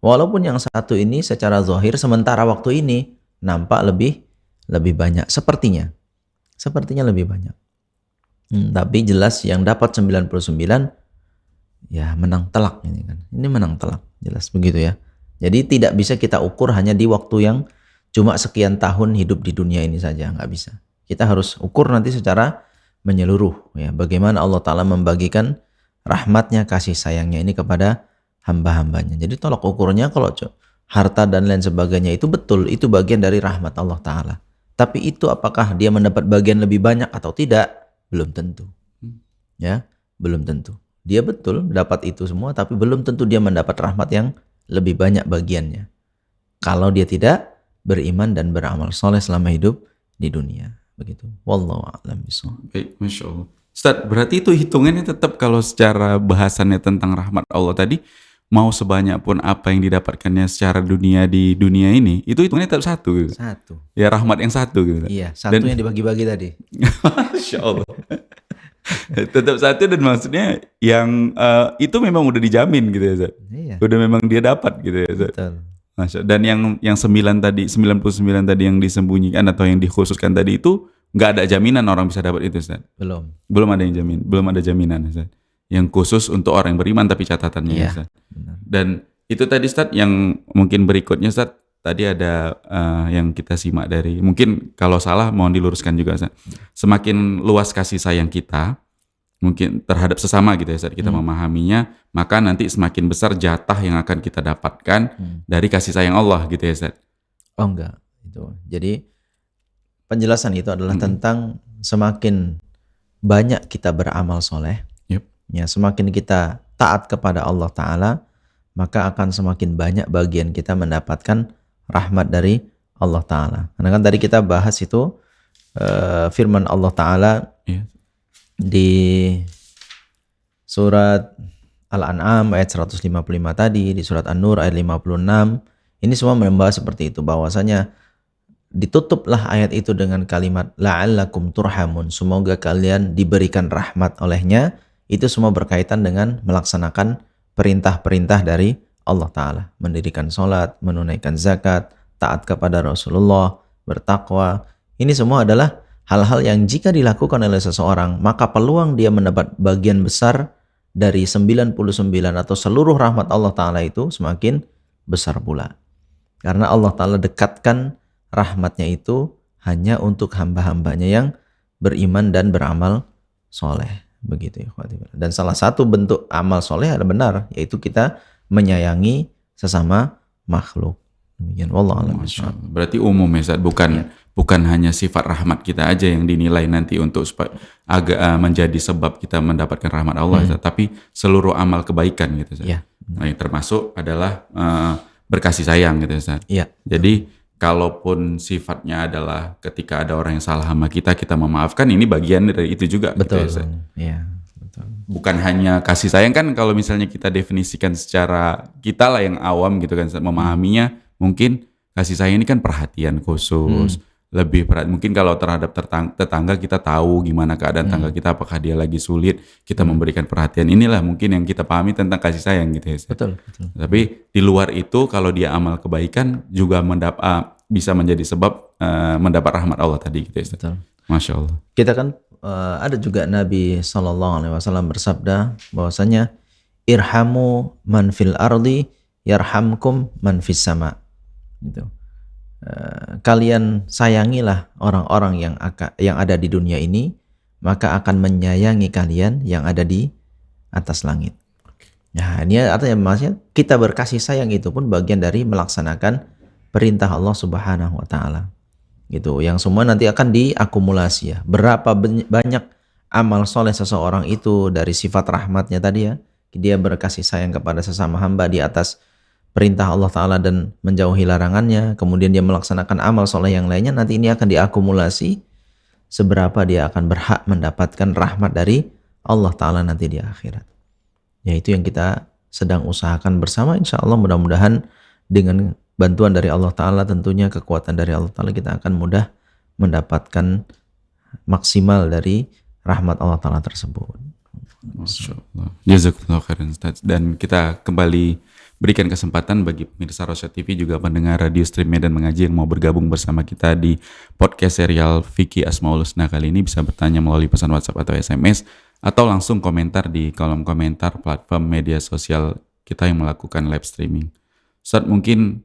Walaupun yang satu ini secara zahir sementara waktu ini nampak lebih banyak, sepertinya lebih banyak. Tapi jelas yang dapat 99 ya menang telak ini kan. Ini menang telak, jelas begitu ya. Jadi tidak bisa kita ukur hanya di waktu yang cuma sekian tahun hidup di dunia ini saja, nggak bisa. Kita harus ukur nanti secara menyeluruh ya, bagaimana Allah Ta'ala membagikan rahmatnya, kasih sayangnya ini kepada hamba-hambanya. Jadi tolak ukurnya kalau harta dan lain sebagainya itu betul, itu bagian dari rahmat Allah Ta'ala. Tapi itu apakah dia mendapat bagian lebih banyak atau tidak, Belum tentu. Ya, belum tentu. Dia betul dapat itu semua, tapi belum tentu dia mendapat rahmat yang lebih banyak bagiannya. Kalau dia tidak beriman dan beramal soleh selama hidup di dunia. Begitu. Wallahu a'lam bishawab. Baik, Masya Allah. Ustaz, berarti itu hitungannya tetap kalau secara bahasannya tentang rahmat Allah tadi, mau sebanyak pun apa yang didapatkannya secara dunia di dunia ini, itu hitungannya tetap satu gitu. Satu. Ya rahmat yang satu gitu. Iya, satu yang dibagi-bagi tadi. Masya Allah. Tetap satu dan maksudnya yang itu memang udah dijamin gitu ya Ustaz. Iya. Udah memang dia dapat gitu ya Ustaz. Betul. Masya. Dan yang 99 tadi yang disembunyikan atau yang dikhususkan tadi itu nggak ada jaminan orang bisa dapat itu Ustaz. Belum ada yang jamin, belum ada jaminan Ustaz. Yang khusus untuk orang yang beriman tapi catatannya Iya, Ustaz. benar. Dan itu tadi Ustaz yang mungkin berikutnya Ustaz, tadi ada yang kita simak dari, mungkin kalau salah mohon diluruskan juga Ustaz. Semakin luas kasih sayang kita mungkin terhadap sesama gitu ya Ustaz, kita memahaminya, maka nanti semakin besar jatah yang akan kita dapatkan dari kasih sayang Allah gitu ya Ustaz. Oh enggak, itu. Jadi penjelasan itu adalah tentang semakin banyak kita beramal soleh, Yep. ya semakin kita taat kepada Allah Ta'ala, maka akan semakin banyak bagian kita mendapatkan rahmat dari Allah Ta'ala. Karena kan tadi kita bahas itu firman Allah Ta'ala Iya. di surat Al-An'am ayat 155 tadi, di surat An-Nur ayat 56, ini semua membahas seperti itu, bahwasanya ditutuplah ayat itu dengan kalimat la'allakum turhamun, semoga kalian diberikan rahmat olehnya. Itu semua berkaitan dengan melaksanakan perintah-perintah dari Allah Ta'ala, mendirikan sholat, menunaikan zakat, taat kepada Rasulullah, bertakwa. Ini semua adalah hal-hal yang jika dilakukan oleh seseorang, maka peluang dia mendapat bagian besar dari 99 atau seluruh rahmat Allah Ta'ala itu semakin besar pula. Karena Allah Ta'ala dekatkan rahmatnya itu hanya untuk hamba-hambanya yang beriman dan beramal soleh. Begitu ya. Dan salah satu bentuk amal soleh adalah benar, yaitu kita menyayangi sesama makhluk. Demikian. Wallahu a'lam bishawab. Berarti umum ya Ustaz, bukan hanya sifat rahmat kita aja yang dinilai nanti untuk supaya agak menjadi sebab kita mendapatkan rahmat Allah, Ustaz, tapi seluruh amal kebaikan gitu Ustaz. Ya. Nah, yang termasuk adalah berkasih sayang gitu Ustaz. Iya. Jadi kalaupun sifatnya adalah ketika ada orang yang salah sama kita memaafkan, ini bagian dari itu juga. Betul. Gitu ya, Ustaz. Iya, betul. Bukan hanya kasih sayang kan, kalau misalnya kita definisikan secara kita lah yang awam gitu kan Ustaz, memahaminya, mungkin kasih sayang ini kan perhatian khusus, lebih perhatian. Mungkin kalau terhadap tetangga kita tahu gimana keadaan tangga kita, apakah dia lagi sulit, kita memberikan perhatian. Inilah mungkin yang kita pahami tentang kasih sayang gitu ya Ustaz. Betul. Tapi di luar itu kalau dia amal kebaikan juga bisa menjadi sebab mendapat rahmat Allah tadi gitu ya Ustaz. Betul. Masya Allah. Kita kan ada juga Nabi SAW bersabda bahwasanya irhamu man fil ardi yarhamkum man fis sama. Gitu. Kalian sayangilah orang-orang yang ada di dunia ini, maka akan menyayangi kalian yang ada di atas langit. Nah, ini artinya maksudnya kita berkasih sayang itu pun bagian dari melaksanakan perintah Allah Subhanahu wa taala. Gitu. Yang semua nanti akan diakumulasi ya. Berapa banyak amal soleh seseorang itu dari sifat rahmatnya tadi ya. Dia berkasih sayang kepada sesama hamba di atas perintah Allah Ta'ala dan menjauhi larangannya, kemudian dia melaksanakan amal soleh yang lainnya, nanti ini akan diakumulasi seberapa dia akan berhak mendapatkan rahmat dari Allah Ta'ala nanti di akhirat. Ya, itu yang kita sedang usahakan bersama, insya Allah mudah-mudahan dengan bantuan dari Allah Ta'ala, tentunya kekuatan dari Allah Ta'ala, kita akan mudah mendapatkan maksimal dari rahmat Allah Ta'ala tersebut. Masya Allah. Jazakallah khairan Ustaz. Dan kita kembali berikan kesempatan bagi pemirsa Rosyad TV juga pendengar radio stream Medan Mengaji yang mau bergabung bersama kita di podcast serial Fikih Asmaul Husna kali ini, bisa bertanya melalui pesan WhatsApp atau SMS, atau langsung komentar di kolom komentar platform media sosial kita yang melakukan live streaming. Ustaz, mungkin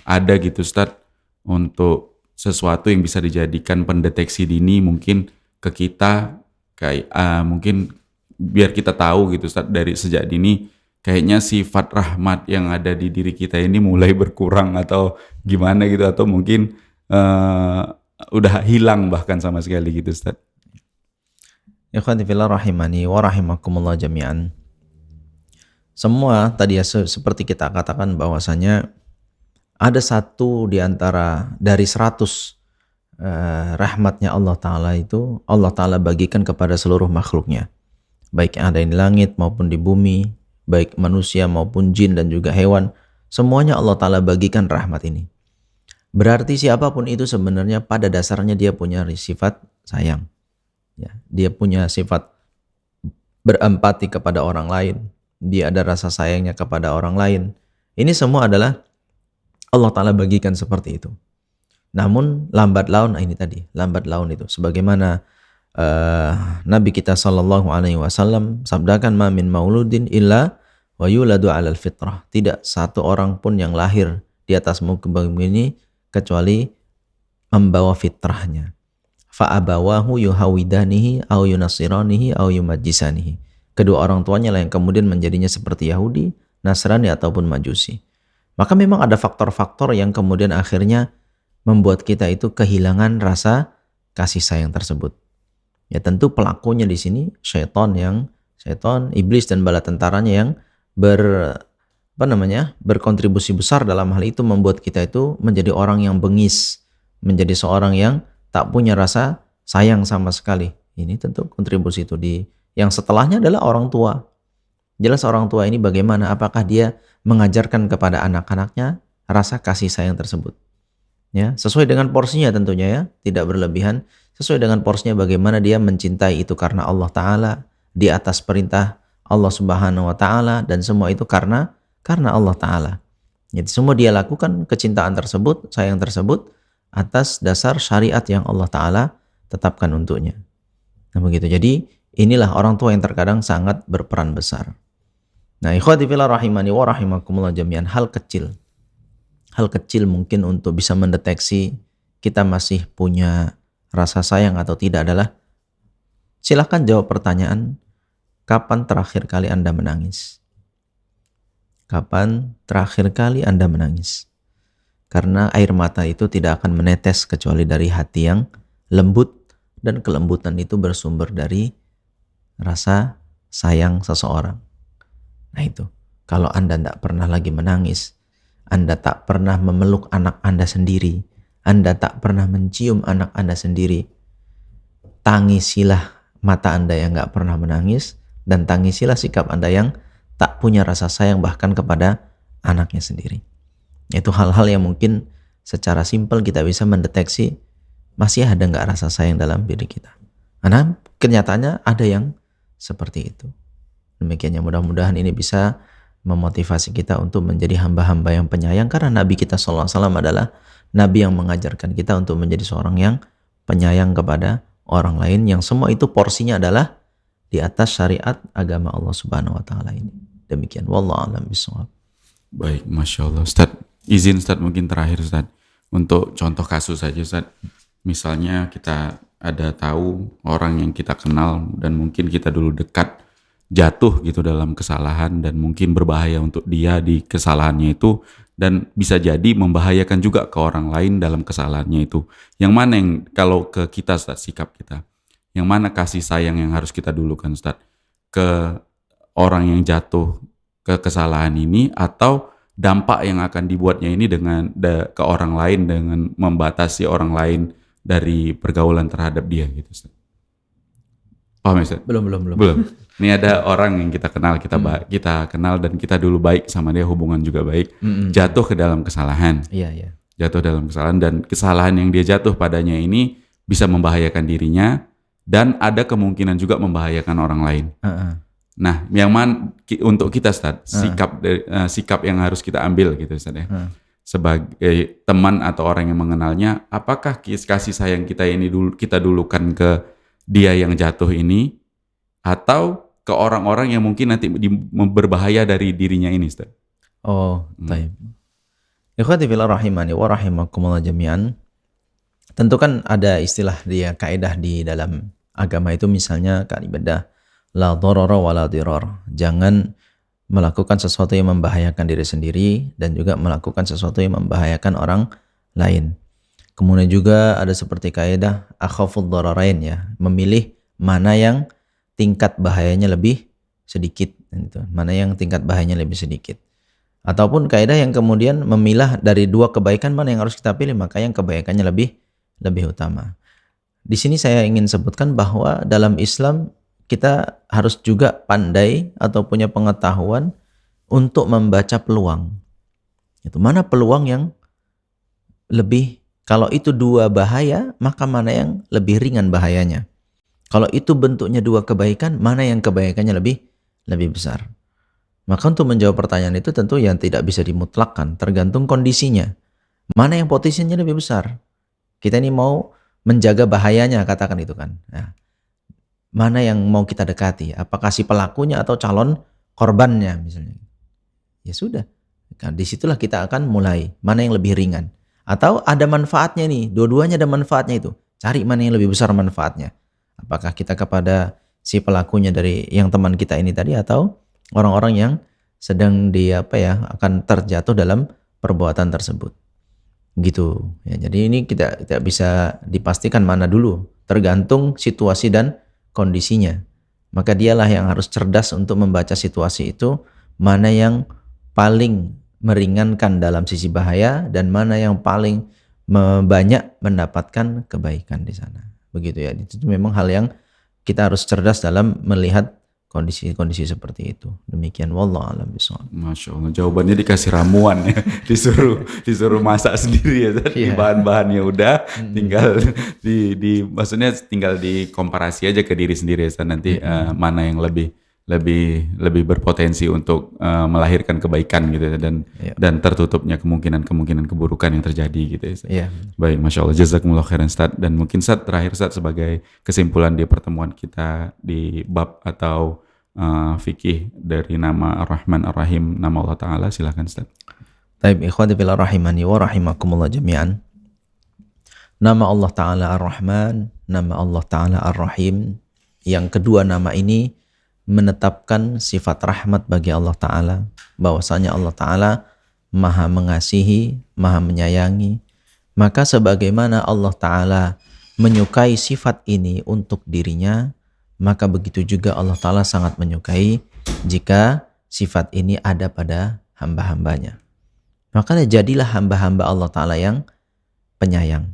ada gitu Ustaz untuk sesuatu yang bisa dijadikan pendeteksi dini mungkin ke kita, kayak mungkin biar kita tahu gitu Ustaz, dari sejak dini kayaknya sifat rahmat yang ada di diri kita ini mulai berkurang atau gimana gitu, atau mungkin udah hilang bahkan sama sekali gitu Ustaz. Ikhwati fillah rahimani wa rahimakumullah jami'an. Semua tadi ya seperti kita katakan bahwasanya ada satu di antara dari 100 rahmatnya Allah Ta'ala itu Allah Ta'ala bagikan kepada seluruh makhluknya. Baik yang ada di langit maupun di bumi, baik manusia maupun jin dan juga hewan. Semuanya Allah Ta'ala bagikan rahmat ini. Berarti siapapun itu sebenarnya pada dasarnya dia punya sifat sayang. Ya, dia punya sifat berempati kepada orang lain. Dia ada rasa sayangnya kepada orang lain. Ini semua adalah Allah Ta'ala bagikan seperti itu. Namun lambat laun, ini tadi, lambat laun itu. Sebagaimana Nabi kita Sallallahu Alaihi Wasallam sabdakan, ma min mauludin illa wa yuladu alal fitrah. Tidak satu orang pun yang lahir di atas muka bumi ini kecuali membawa fitrahnya. Fa'abawahu yuhawidanihi au yunasiranihi au yumajjisanihi. Kedua orang tuanya lah yang kemudian menjadinya seperti Yahudi, Nasrani ataupun Majusi. Maka memang ada faktor-faktor yang kemudian akhirnya membuat kita itu kehilangan rasa kasih sayang tersebut. Ya tentu pelakunya di sini syaitan, iblis dan bala tentaranya yang berkontribusi besar dalam hal itu, membuat kita itu menjadi orang yang bengis, menjadi seorang yang tak punya rasa sayang sama sekali. Ini tentu kontribusi itu yang setelahnya adalah orang tua. Jelas orang tua ini bagaimana, apakah dia mengajarkan kepada anak-anaknya rasa kasih sayang tersebut. Ya, sesuai dengan porsinya tentunya ya, tidak berlebihan, sesuai dengan porsinya bagaimana dia mencintai itu karena Allah Ta'ala, di atas perintah Allah Subhanahu wa Ta'ala, dan semua itu karena Allah Ta'ala. Jadi semua dia lakukan kecintaan tersebut, sayang tersebut atas dasar syariat yang Allah Ta'ala tetapkan untuknya. Nah begitu, jadi inilah orang tua yang terkadang sangat berperan besar. Nah ikhwati fillah rahimani wa rahimakumullah jami'an, hal kecil mungkin untuk bisa mendeteksi kita masih punya rasa sayang atau tidak adalah, silahkan jawab pertanyaan, kapan terakhir kali Anda menangis? Kapan terakhir kali Anda menangis? Karena air mata itu tidak akan menetes kecuali dari hati yang lembut, dan kelembutan itu bersumber dari rasa sayang seseorang. Nah itu, kalau Anda tidak pernah lagi menangis, Anda tak pernah memeluk anak Anda sendiri, Anda tak pernah mencium anak Anda sendiri, tangisilah mata Anda yang gak pernah menangis, dan tangisilah sikap Anda yang tak punya rasa sayang bahkan kepada anaknya sendiri. Itu hal-hal yang mungkin secara simpel kita bisa mendeteksi masih ada gak rasa sayang dalam diri kita. Karena kenyataannya ada yang seperti itu. Demikian ya, mudah-mudahan ini bisa memotivasi kita untuk menjadi hamba-hamba yang penyayang, karena Nabi kita SAW adalah Nabi yang mengajarkan kita untuk menjadi seorang yang penyayang kepada orang lain, yang semua itu porsinya adalah di atas syariat agama Allah Subhanahu wa Ta'ala ini. Demikian, wallahu a'lam bishawab. Baik, Masya Allah. Ustaz, izin Ustaz mungkin terakhir Ustaz, untuk contoh kasus saja Ustaz. Misalnya kita ada tahu orang yang kita kenal dan mungkin kita dulu dekat, jatuh gitu dalam kesalahan dan mungkin berbahaya untuk dia di kesalahannya itu, dan bisa jadi membahayakan juga ke orang lain dalam kesalahannya itu. Yang mana yang kalau ke kita Ustaz, sikap kita, yang mana kasih sayang yang harus kita dulukan Ustaz, ke orang yang jatuh ke kesalahan ini, atau dampak yang akan dibuatnya ini ke orang lain dengan membatasi orang lain dari pergaulan terhadap dia gitu Ustaz. Paham ya Ustaz? Belum. Ini ada orang yang kita kenal, kita kenal dan kita dulu baik sama dia, hubungan juga baik, jatuh ke dalam kesalahan. Iya. Jatuh dalam kesalahan, dan kesalahan yang dia jatuh padanya ini bisa membahayakan dirinya dan ada kemungkinan juga membahayakan orang lain. Nah, yang mana untuk kita Ustaz, sikap yang harus kita ambil gitu Ustaz ya. Sebagai teman atau orang yang mengenalnya, apakah kasih sayang kita ini kita dulukan ke dia yang jatuh ini, atau ke orang-orang yang mungkin nanti berbahaya dari dirinya ini Ustaz? Oh, baik. Ikhwati fillah rahimani wa rahimakumullah jami'an. Tentu kan ada istilah kaidah di dalam agama itu, misalnya kaidah la dharara wa la dirar. Jangan melakukan sesuatu yang membahayakan diri sendiri dan juga melakukan sesuatu yang membahayakan orang lain. Kemudian juga ada seperti kaidah akhafud dhararain ya, memilih mana yang tingkat bahayanya lebih sedikit gitu. Mana yang tingkat bahayanya lebih sedikit. Ataupun kaidah yang kemudian memilah dari dua kebaikan mana yang harus kita pilih, maka yang kebaikannya lebih utama. Di sini saya ingin sebutkan bahwa dalam Islam kita harus juga pandai atau punya pengetahuan untuk membaca peluang. Itu mana peluang yang lebih, kalau itu dua bahaya, maka mana yang lebih ringan bahayanya. Kalau itu bentuknya dua kebaikan, mana yang kebaikannya lebih besar. Maka untuk menjawab pertanyaan itu tentu yang tidak bisa dimutlakkan, tergantung kondisinya. Mana yang potensinya lebih besar? Kita ini mau menjaga bahayanya, katakan itu kan. Nah, mana yang mau kita dekati? Apakah si pelakunya atau calon korbannya misalnya? Ya sudah. Nah, disitulah kita akan mulai. Mana yang lebih ringan? Atau ada manfaatnya nih, dua-duanya ada manfaatnya itu. Cari mana yang lebih besar manfaatnya. Apakah kita kepada si pelakunya dari yang teman kita ini tadi, atau orang-orang yang sedang akan terjatuh dalam perbuatan tersebut. Gitu. Ya, jadi ini tidak bisa dipastikan mana dulu, tergantung situasi dan kondisinya. Maka dialah yang harus cerdas untuk membaca situasi itu, mana yang paling meringankan dalam sisi bahaya dan mana yang paling banyak mendapatkan kebaikan di sana. Begitu ya. Itu memang hal yang kita harus cerdas dalam melihat kondisi-kondisi seperti itu. Demikian, wallahu a'lam bishawab. Masya Allah, jawabannya dikasih ramuan ya, disuruh masak sendiri ya, di bahan-bahannya udah, tinggal maksudnya tinggal dikomparasi aja ke diri sendiri ya, nanti mana yang lebih berpotensi untuk melahirkan kebaikan gitu ya, dan tertutupnya kemungkinan keburukan yang terjadi gitu ya. Baik, Masya Allah, jazakumullah khairan Ustaz. Dan mungkin Ustaz, terakhir Ustaz, sebagai kesimpulan di pertemuan kita di bab atau fikih dari nama Ar-Rahman Ar-Rahim, nama Allah Ta'ala, silakan Ustaz. Taib, ikhwati fillah rahimani wa rahimakumullah jami'an. Nama Allah Ta'ala Ar-Rahman, nama Allah Ta'ala Ar-Rahim. Yang kedua nama ini menetapkan sifat rahmat bagi Allah Ta'ala, bahwasanya Allah Ta'ala maha mengasihi, maha menyayangi. Maka sebagaimana Allah Ta'ala menyukai sifat ini untuk dirinya, maka begitu juga Allah Ta'ala sangat menyukai jika sifat ini ada pada hamba-hambanya. Maka jadilah hamba-hamba Allah Ta'ala yang penyayang.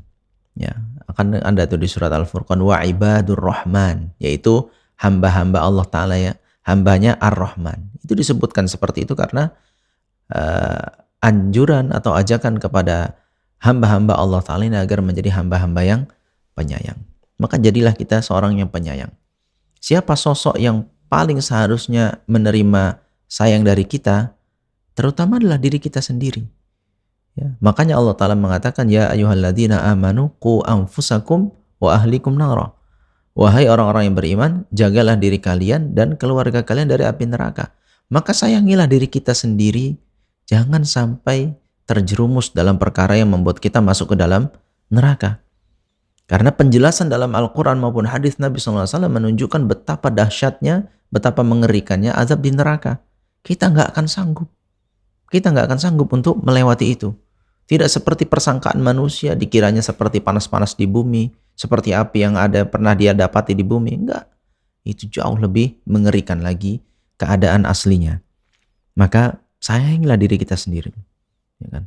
Ya, akan ada tuh di surat Al-Furqan, wa ibadur rahman, yaitu hamba-hamba Allah Ta'ala ya, hambanya Ar-Rahman. Itu disebutkan seperti itu karena anjuran atau ajakan kepada hamba-hamba Allah Ta'ala ini agar menjadi hamba-hamba yang penyayang. Maka jadilah kita seorang yang penyayang. Siapa sosok yang paling seharusnya menerima sayang dari kita, terutama adalah diri kita sendiri. Ya, makanya Allah Ta'ala mengatakan, ya ayyuhalladzina amanu qu anfusakum wa ahlikum nara. Wahai orang-orang yang beriman, jagalah diri kalian dan keluarga kalian dari api neraka. Maka sayangilah diri kita sendiri, jangan sampai terjerumus dalam perkara yang membuat kita masuk ke dalam neraka. Karena penjelasan dalam Al-Quran maupun hadis Nabi SAW menunjukkan betapa dahsyatnya, betapa mengerikannya azab di neraka. Kita nggak akan sanggup. Kita nggak akan sanggup untuk melewati itu. Tidak seperti persangkaan manusia, dikiranya seperti panas-panas di bumi, seperti api yang pernah dia dapati di bumi. Enggak. Itu jauh lebih mengerikan lagi keadaan aslinya. Maka sayangilah diri kita sendiri. Ya kan?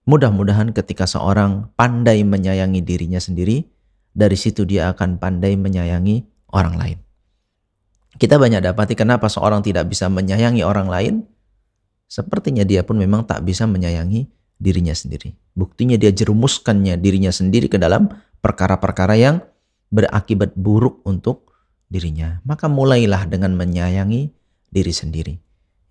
Mudah-mudahan ketika seorang pandai menyayangi dirinya sendiri, dari situ dia akan pandai menyayangi orang lain. Kita banyak dapati kenapa seorang tidak bisa menyayangi orang lain, sepertinya dia pun memang tak bisa menyayangi dirinya sendiri. Buktinya dia jerumuskannya dirinya sendiri ke dalam perkara-perkara yang berakibat buruk untuk dirinya. Maka mulailah dengan menyayangi diri sendiri.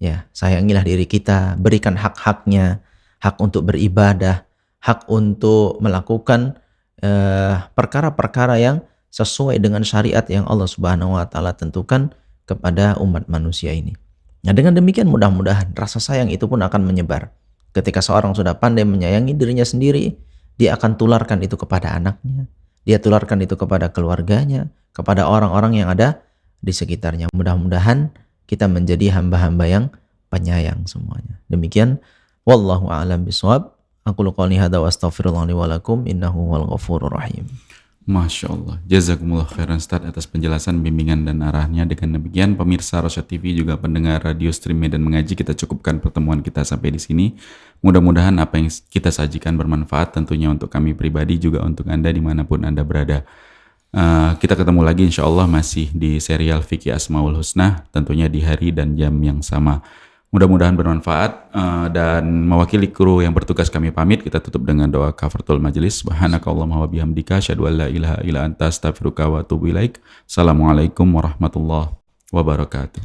Ya, sayangilah diri kita, berikan hak-haknya, hak untuk beribadah, hak untuk melakukan perkara-perkara yang sesuai dengan syariat yang Allah Subhanahu wa Ta'ala tentukan kepada umat manusia ini. Nah, dengan demikian mudah-mudahan rasa sayang itu pun akan menyebar. Ketika seorang sudah pandai menyayangi dirinya sendiri, dia akan tularkan itu kepada anaknya, dia tularkan itu kepada keluarganya, kepada orang-orang yang ada di sekitarnya. Mudah-mudahan kita menjadi hamba-hamba yang penyayang semuanya. Demikian, wallahu a'lam bishawab. Aqulu qouli hadza wa astaghfirullah li wa lakum innahu huwal ghafurur rahim. Masya Allah. Jazakumullah khairan Ustaz atas penjelasan, bimbingan dan arahnya. Dengan demikian pemirsa Rosyad TV juga pendengar radio stream Medan Mengaji, kita cukupkan pertemuan kita sampai di sini. Mudah-mudahan apa yang kita sajikan bermanfaat tentunya untuk kami pribadi, juga untuk Anda dimanapun Anda berada. Kita ketemu lagi insya Allah masih di serial Fikih Asmaul Husna, tentunya di hari dan jam yang sama. Mudah-mudahan bermanfaat, dan mewakili kru yang bertugas kami pamit. Kita tutup dengan doa kafaratul majelis. Subhanakallahumma wa bihamdika asyhadu an la ilaha illa anta astaghfiruka wa atubu ilaik. Assalamualaikum warahmatullahi wabarakatuh.